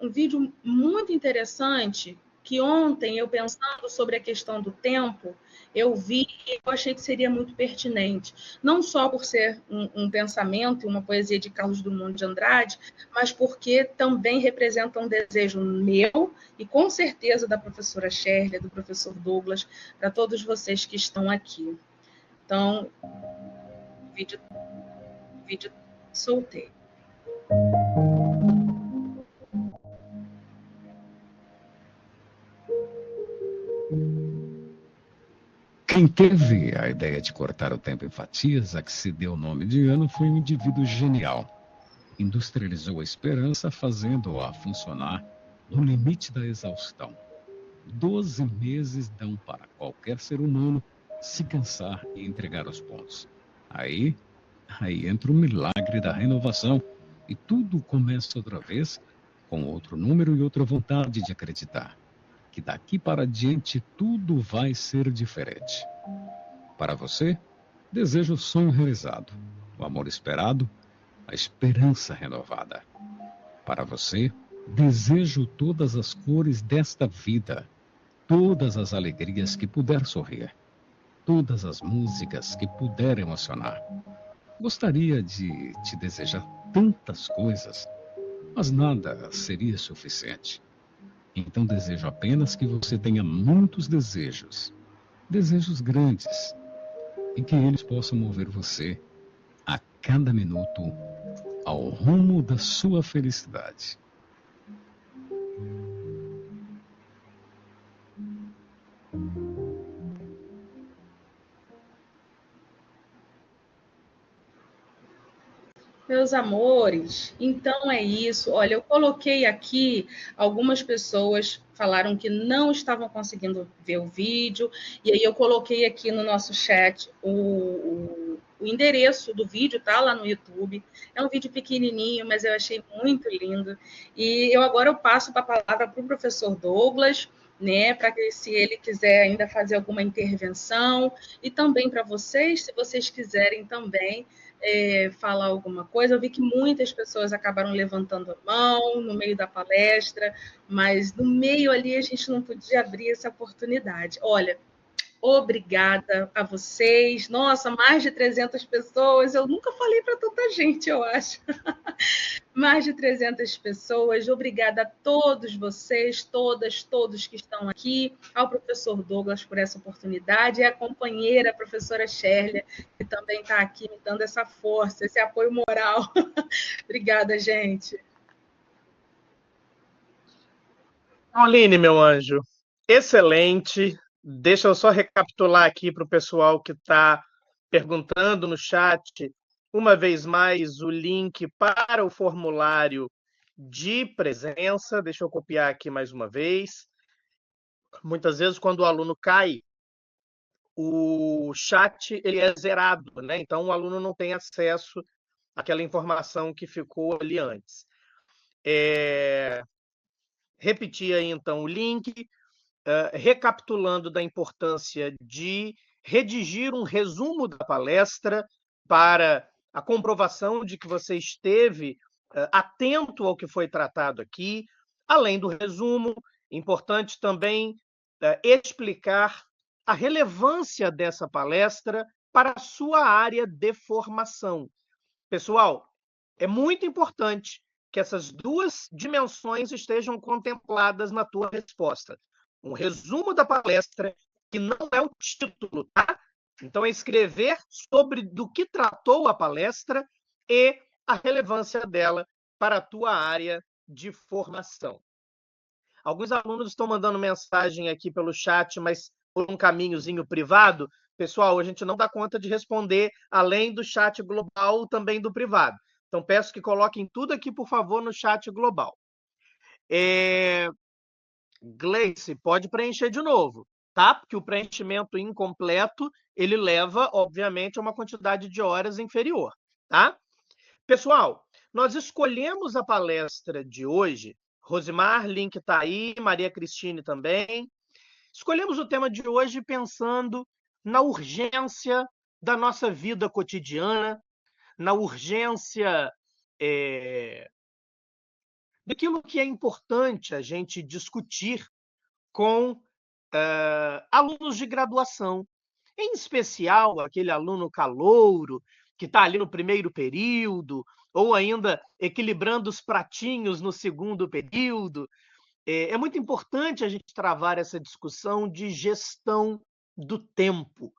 Um vídeo muito interessante que ontem, eu pensando sobre a questão do tempo, eu vi e eu achei que seria muito pertinente. Não só por ser um pensamento e uma poesia de Carlos Drummond de Andrade, mas porque também representa um desejo meu e com certeza da professora Shirley, do professor Douglas, para todos vocês que estão aqui. Então, vídeo soltei. Quem teve a ideia de cortar o tempo em fatias, a que se deu o nome de ano, foi um indivíduo genial. Industrializou a esperança, fazendo-a funcionar no limite da exaustão. 12 meses dão para qualquer ser humano se cansar e entregar os pontos. Aí entra o milagre da renovação e tudo começa outra vez com outro número e outra vontade de acreditar que daqui para diante tudo vai ser diferente. Para você, desejo o sonho realizado, o amor esperado, a esperança renovada. Para você, desejo todas as cores desta vida, todas as alegrias que puder sorrir, todas as músicas que puder emocionar. Gostaria de te desejar tantas coisas, Mas nada seria suficiente. Então desejo apenas que você tenha muitos desejos. Desejos grandes. E que eles possam mover você, a cada minuto, ao rumo da sua felicidade. Meus amores, então é isso. Olha, eu coloquei aqui, algumas pessoas falaram que não estavam conseguindo ver o vídeo, e aí eu coloquei aqui no nosso chat o endereço do vídeo, tá lá no YouTube. É um vídeo pequenininho, mas eu achei muito lindo. E agora eu passo a palavra para o professor Douglas, né, para que se ele quiser ainda fazer alguma intervenção, e também para vocês, se vocês quiserem também falar alguma coisa. Eu vi que muitas pessoas acabaram levantando a mão no meio da palestra, mas no meio ali a gente não podia abrir essa oportunidade. Olha, obrigada a vocês. Nossa, mais de 300 pessoas. Eu nunca falei para tanta gente, eu acho. Mais de 300 pessoas. Obrigada a todos vocês, todas, todos que estão aqui, ao professor Douglas por essa oportunidade e à companheira, a professora Shirley, que também está aqui me dando essa força, esse apoio moral. Obrigada, gente. Pauline, meu anjo, excelente. Deixa eu só recapitular aqui para o pessoal que está perguntando no chat, uma vez mais, o link para o formulário de presença. Deixa eu copiar aqui mais uma vez. Muitas vezes, quando o aluno cai, o chat ele é zerado, né? Então, o aluno não tem acesso àquela informação que ficou ali antes. Repetir aí, então, o link, recapitulando da importância de redigir um resumo da palestra para a comprovação de que você esteve atento ao que foi tratado aqui. Além do resumo, importante também explicar a relevância dessa palestra para a sua área de formação. Pessoal, é muito importante que essas duas dimensões estejam contempladas na tua resposta. Um resumo da palestra, que não é o título, tá? Então, é escrever sobre do que tratou a palestra e a relevância dela para a tua área de formação. Alguns alunos estão mandando mensagem aqui pelo chat, mas por um caminhozinho privado. Pessoal, a gente não dá conta de responder além do chat global, também do privado. Então, peço que coloquem tudo aqui, por favor, no chat global. Gleice, pode preencher de novo, tá? Porque o preenchimento incompleto, ele leva, obviamente, a uma quantidade de horas inferior, tá? Pessoal, nós escolhemos a palestra de hoje. Rosimar, link está aí, Maria Cristine também. Escolhemos o tema de hoje pensando na urgência da nossa vida cotidiana, na urgência daquilo que é importante a gente discutir com alunos de graduação, em especial aquele aluno calouro que está ali no primeiro período, ou ainda equilibrando os pratinhos no segundo período. É muito importante a gente travar essa discussão de gestão do tempo.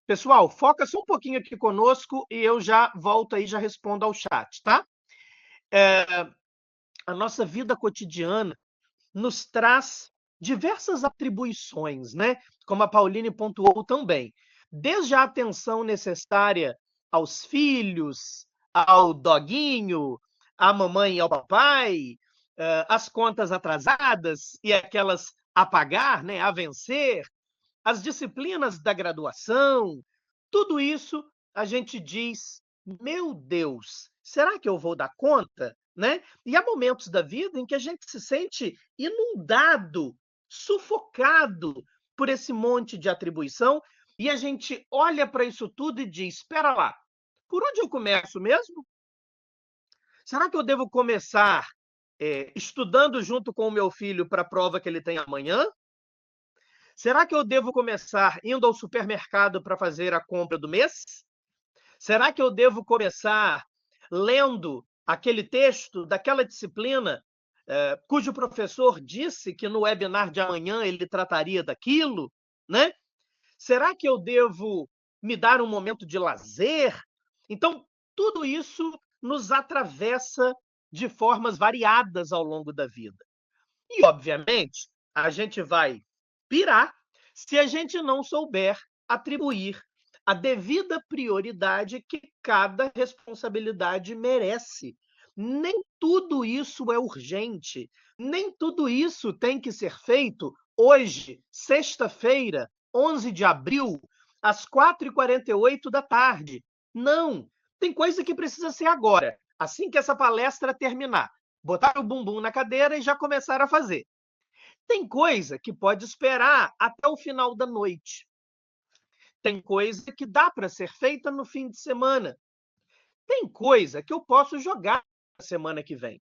Pessoal, foca só um pouquinho aqui conosco e eu já volto aí, já respondo ao chat, tá? A nossa vida cotidiana nos traz diversas atribuições, né? Como a Pauline pontuou também. Desde a atenção necessária aos filhos, ao doguinho, à mamãe e ao papai, as contas atrasadas e aquelas a pagar, né, a vencer, as disciplinas da graduação, tudo isso a gente diz, meu Deus, será que eu vou dar conta? Né? E há momentos da vida em que a gente se sente inundado, sufocado por esse monte de atribuição, e a gente olha para isso tudo e diz, espera lá, por onde eu começo mesmo? Será que eu devo começar estudando junto com o meu filho para a prova que ele tem amanhã? Será que eu devo começar indo ao supermercado para fazer a compra do mês? Será que eu devo começar lendo aquele texto daquela disciplina cujo professor disse que no webinar de amanhã ele trataria daquilo, né? Será que eu devo me dar um momento de lazer? Então, tudo isso nos atravessa de formas variadas ao longo da vida. E, obviamente, a gente vai pirar se a gente não souber atribuir a devida prioridade que cada responsabilidade merece. Nem tudo isso é urgente, nem tudo isso tem que ser feito hoje, sexta-feira, 11 de abril, às 4h48 da tarde. Não, tem coisa que precisa ser agora, assim que essa palestra terminar. Botar o bumbum na cadeira e já começar a fazer. Tem coisa que pode esperar até o final da noite. Tem coisa que dá para ser feita no fim de semana. Tem coisa que eu posso jogar na semana que vem.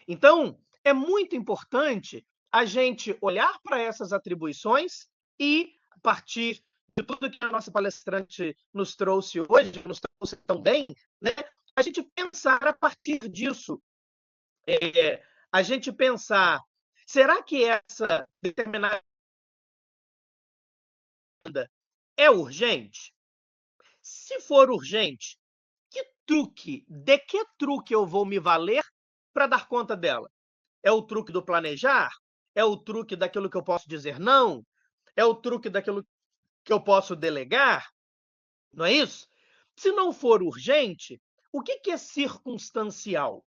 Então, é muito importante a gente olhar para essas atribuições e, a partir de tudo que a nossa palestrante nos trouxe hoje, nos trouxe tão bem, né, a gente pensar a partir disso. A gente pensar, será que essa determinada é urgente? Se for urgente, de que truque eu vou me valer para dar conta dela? É o truque do planejar? É o truque daquilo que eu posso dizer não? É o truque daquilo que eu posso delegar? Não é isso? Se não for urgente, o que é circunstancial?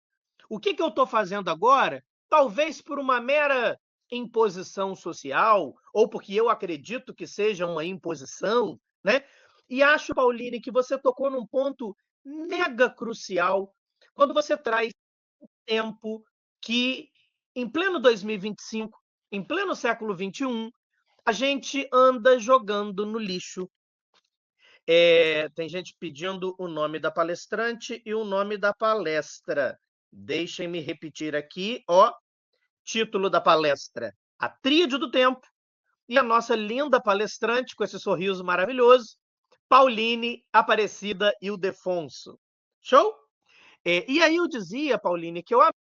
O que eu estou fazendo agora, talvez por uma mera imposição social, ou porque eu acredito que seja uma imposição, né? E acho, Pauline, que você tocou num ponto mega crucial quando você traz o tempo que, em pleno 2025, em pleno século XXI, a gente anda jogando no lixo. Tem gente pedindo o nome da palestrante e o nome da palestra. Deixem-me repetir aqui, título da palestra: A Tríade do Tempo, e a nossa linda palestrante, com esse sorriso maravilhoso, Pauline Aparecida Ildefonso. Show? E aí eu dizia, Pauline, que eu amei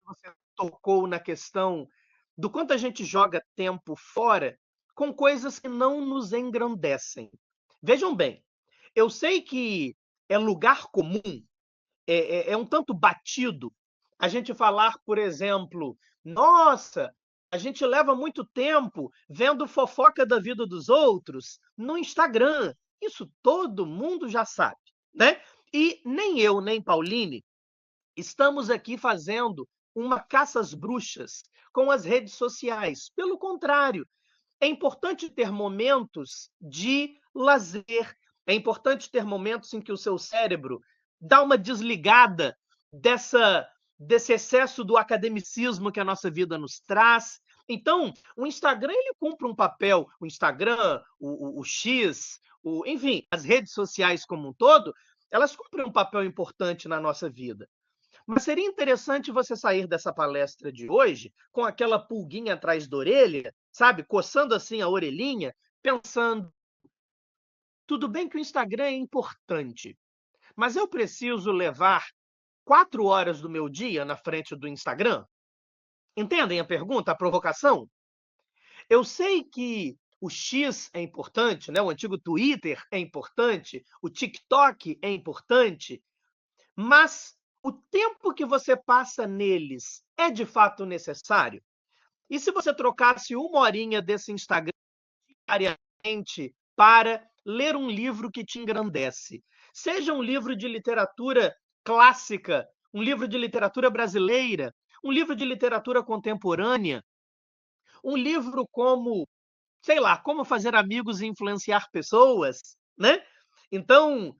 quando você tocou na questão do quanto a gente joga tempo fora com coisas que não nos engrandecem. Vejam bem, eu sei que é lugar comum, é um tanto batido a gente falar, por exemplo, nossa, a gente leva muito tempo vendo fofoca da vida dos outros no Instagram. Isso todo mundo já sabe, né? E nem eu, nem Pauline estamos aqui fazendo uma caça às bruxas com as redes sociais. Pelo contrário, é importante ter momentos de lazer, é importante ter momentos em que o seu cérebro dá uma desligada desse excesso do academicismo que a nossa vida nos traz. Então, o Instagram ele cumpre um papel, o Instagram, o X, enfim, as redes sociais como um todo, elas cumprem um papel importante na nossa vida. Mas seria interessante você sair dessa palestra de hoje com aquela pulguinha atrás da orelha, sabe? Coçando assim a orelhinha, pensando, tudo bem que o Instagram é importante, mas eu preciso levar 4 horas do meu dia na frente do Instagram? Entendem a pergunta, a provocação? Eu sei que o X é importante, né? O antigo Twitter é importante, o TikTok é importante, mas o tempo que você passa neles é de fato necessário? E se você trocasse 1 horinha desse Instagram diariamente para ler um livro que te engrandece? Seja um livro de literatura clássica, um livro de literatura brasileira, um livro de literatura contemporânea, um livro como, sei lá, Como Fazer Amigos e Influenciar Pessoas, né? Então,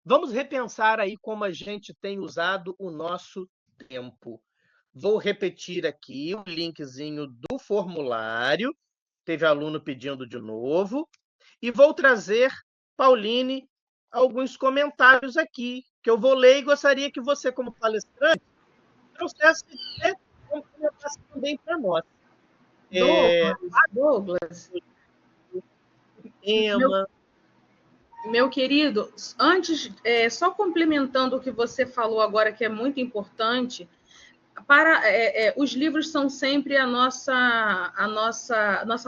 vamos repensar aí como a gente tem usado o nosso tempo. Vou repetir aqui o linkzinho do formulário. Teve aluno pedindo de novo. E vou trazer, Pauline, alguns comentários aqui, que eu vou ler e gostaria que você, como palestrante, trouxesse um comentário também para nós. Douglas. Tema. Meu querido, antes, só complementando o que você falou agora, que é muito importante, os livros são sempre a nossa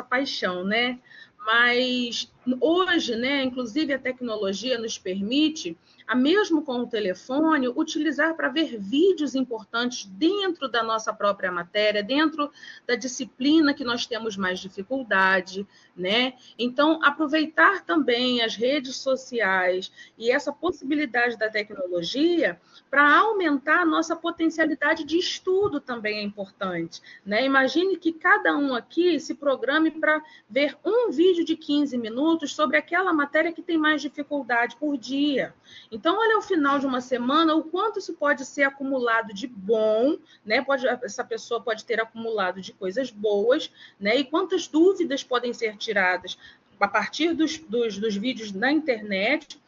paixão, né? Mas hoje, né, inclusive a tecnologia nos permite, mesmo com o telefone, utilizar para ver vídeos importantes dentro da nossa própria matéria, dentro da disciplina que nós temos mais dificuldade, né? Então, aproveitar também as redes sociais e essa possibilidade da tecnologia para aumentar a nossa potencialidade de estudo também é importante, né? Imagine que cada um aqui se programe para ver um vídeo de 15 minutos sobre aquela matéria que tem mais dificuldade por dia. Então, olha, ao final de uma semana, o quanto isso pode ser acumulado de bom, né? Essa pessoa pode ter acumulado de coisas boas, né? E quantas dúvidas podem ser tiradas a partir dos vídeos na internet,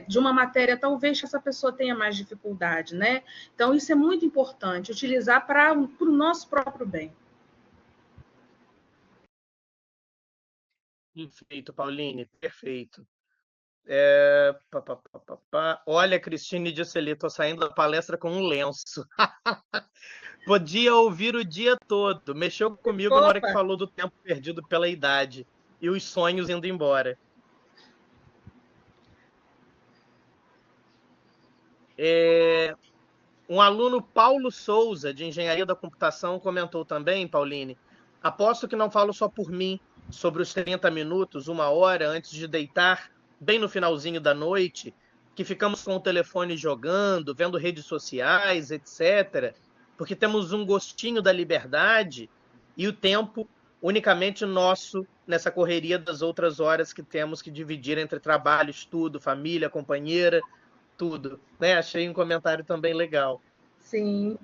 de uma matéria talvez que essa pessoa tenha mais dificuldade, né? Então, isso é muito importante, utilizar para o nosso próprio bem. Perfeito, Pauline, perfeito. Olha, Cristine disse ali, estou saindo da palestra com um lenço. Podia ouvir o dia todo. Mexeu comigo na hora que Opa! falou do tempo perdido pela idade e os sonhos indo embora. Um aluno, Paulo Souza, de Engenharia da Computação, comentou também, Pauline, aposto que não falo só por mim, sobre os 30 minutos, 1 hora antes de deitar, bem no finalzinho da noite, que ficamos com o telefone jogando, vendo redes sociais, etc., porque temos um gostinho da liberdade e o tempo unicamente nosso nessa correria das outras horas que temos que dividir entre trabalho, estudo, família, companheira, tudo, né? Achei um comentário também legal. Sim.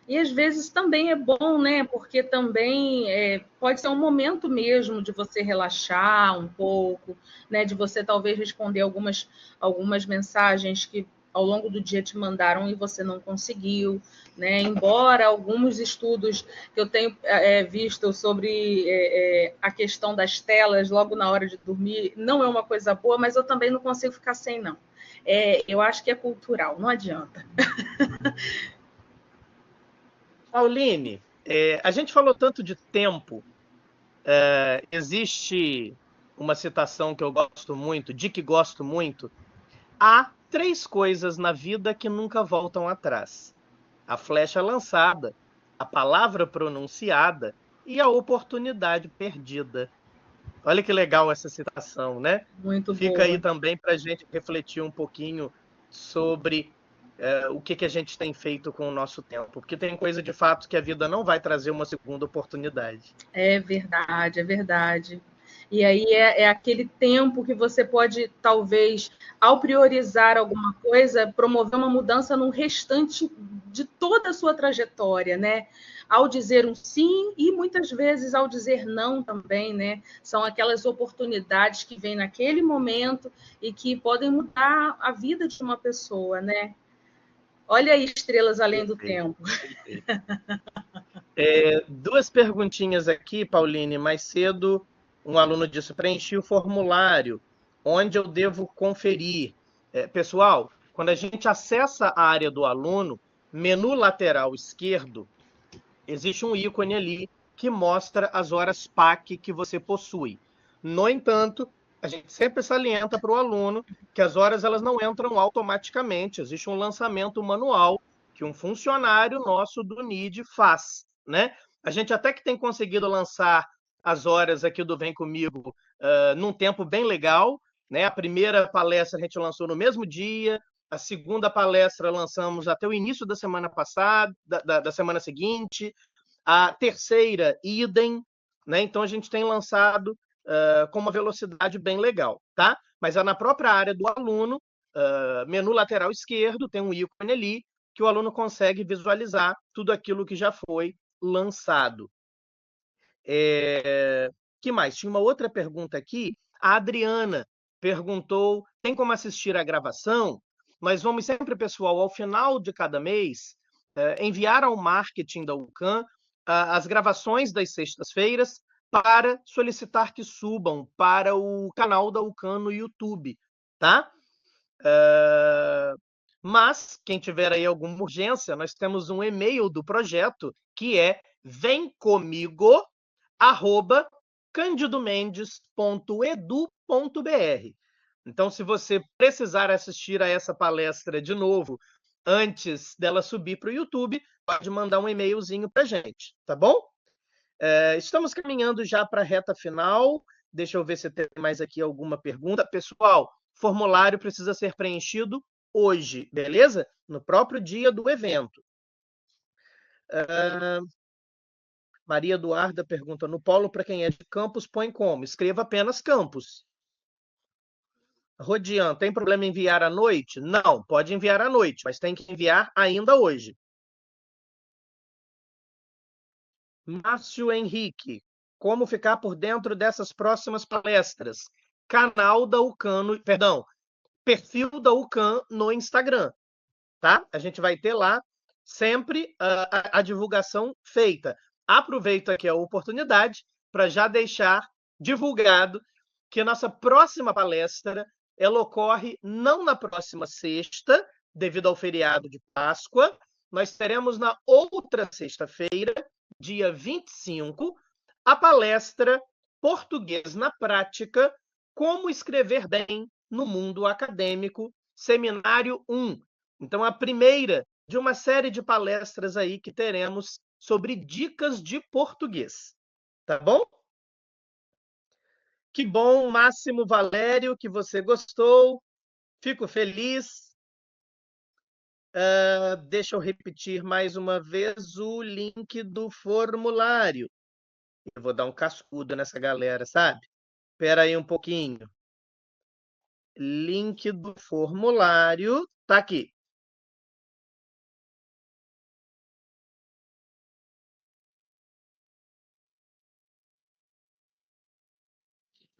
E às vezes também é bom, né? Porque também pode ser um momento mesmo de você relaxar um pouco, né? De você talvez responder algumas mensagens que ao longo do dia te mandaram e você não conseguiu, né? Embora alguns estudos que eu tenho visto sobre a questão das telas logo na hora de dormir não é uma coisa boa, mas eu também não consigo ficar sem, não. Eu acho que é cultural, não adianta. Pauline, a gente falou tanto de tempo. Existe uma citação que eu gosto muito, de que gosto muito. Há 3 coisas na vida que nunca voltam atrás: a flecha lançada, a palavra pronunciada e a oportunidade perdida. Olha que legal essa citação, né? Muito Fica aí boa. também para a gente refletir um pouquinho sobre o que a gente tem feito com o nosso tempo, porque tem coisa de fato que a vida não vai trazer uma segunda oportunidade. É verdade, é verdade. E aí é aquele tempo que você pode, talvez, ao priorizar alguma coisa, promover uma mudança no restante de toda a sua trajetória, né? Ao dizer um sim e muitas vezes ao dizer não também, né? São aquelas oportunidades que vêm naquele momento e que podem mudar a vida de uma pessoa, né? Olha aí, estrelas além do Perfeito, tempo. perfeito. 2 perguntinhas aqui, Pauline. Mais cedo, um aluno disse: preenchi o formulário, onde eu devo conferir? Pessoal, quando a gente acessa a área do aluno, menu lateral esquerdo, existe um ícone ali que mostra as horas PAC que você possui. No entanto, a gente sempre salienta para o aluno que as horas elas não entram automaticamente, existe um lançamento manual que um funcionário nosso do NID faz, né? A gente até que tem conseguido lançar as horas aqui do Vem Comigo num tempo bem legal, né? A primeira palestra a gente lançou no mesmo dia, a segunda palestra lançamos até o início da semana passada, da semana seguinte, a terceira, idem, né? Então a gente tem lançado com uma velocidade bem legal, tá? Mas é na própria área do aluno, menu lateral esquerdo, tem um ícone ali que o aluno consegue visualizar tudo aquilo que já foi lançado. Que mais? Tinha uma outra pergunta aqui. A Adriana perguntou: tem como assistir a gravação? Nós vamos sempre, pessoal, ao final de cada mês, enviar ao marketing da UCAM as gravações das sextas-feiras para solicitar que subam para o canal da UCAN no YouTube, tá? Mas, quem tiver aí alguma urgência, nós temos um e-mail do projeto, que é vemcomigo@candidomendes.edu.br. Então, se você precisar assistir a essa palestra de novo, antes dela subir para o YouTube, pode mandar um e-mailzinho para a gente, tá bom? Estamos caminhando já para a reta final. Deixa eu ver se tem mais aqui alguma pergunta. Pessoal, formulário precisa ser preenchido hoje, beleza? No próprio dia do evento. Maria Eduarda pergunta, no polo para quem é de Campos, põe como? Escreva apenas Campos. Rodian, tem problema em enviar à noite? Não, pode enviar à noite, mas tem que enviar ainda hoje. Márcio Henrique, como ficar por dentro dessas próximas palestras? Canal da UCAN, perdão, perfil da UCAN no Instagram, tá? A gente vai ter lá sempre a divulgação feita. Aproveito aqui a oportunidade para já deixar divulgado que a nossa próxima palestra ela ocorre não na próxima sexta, devido ao feriado de Páscoa, nós teremos na outra sexta-feira, dia 25, a palestra Português na Prática, como escrever bem no mundo acadêmico, seminário 1. Então, a primeira de uma série de palestras aí que teremos sobre dicas de português. Tá bom? Que bom, Máximo Valério, que você gostou. Fico feliz. Deixa eu repetir mais uma vez o link do formulário. Eu vou dar um cascudo nessa galera, sabe? Espera aí um pouquinho. Link do formulário tá aqui.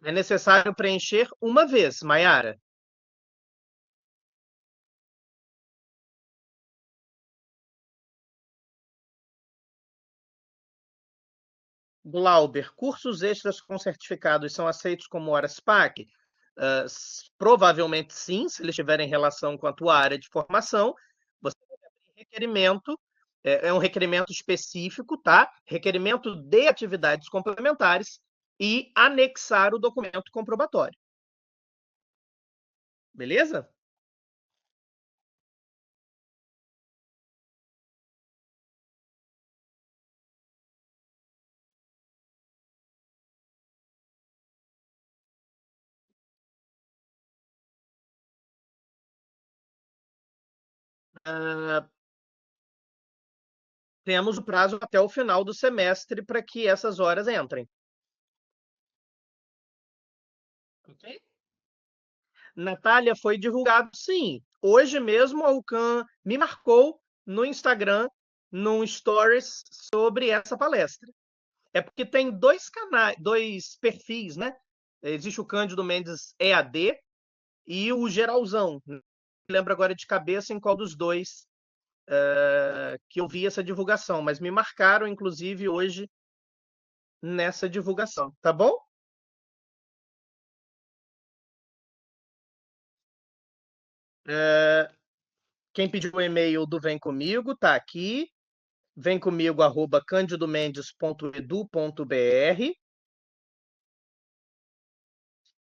É necessário preencher uma vez, Maiara. Glauber, cursos extras com certificados são aceitos como horas PAC? Provavelmente sim, se eles tiverem relação com a tua área de formação. Você deve abrir requerimento, é um requerimento específico, tá? Requerimento de atividades complementares e anexar o documento comprobatório. Beleza? Temos o prazo até o final do semestre para que essas horas entrem. Ok? Natália, foi divulgado sim. Hoje mesmo a UCAN me marcou no Instagram, num stories, sobre essa palestra. É porque tem dois canais, dois perfis, né? Existe o Cândido Mendes EAD e o geralzão. Não lembro agora de cabeça em qual dos dois que eu vi essa divulgação, mas me marcaram, inclusive, hoje nessa divulgação, tá bom? Quem pediu o e-mail do Vem Comigo tá aqui. vemcomigo@candidomendes.edu.br.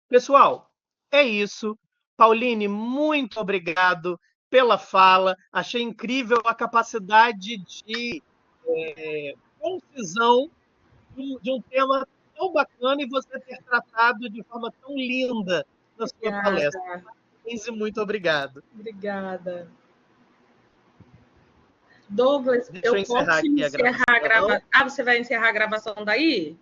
Pessoal, é isso. Pauline, muito obrigado pela fala. Achei incrível a capacidade de concisão de um tema tão bacana e você ter tratado de forma tão linda na sua palestra. Parabéns e muito obrigado. Obrigada. Douglas, Deixa eu encerrar posso aqui encerrar a gravação? Você vai encerrar a gravação daí?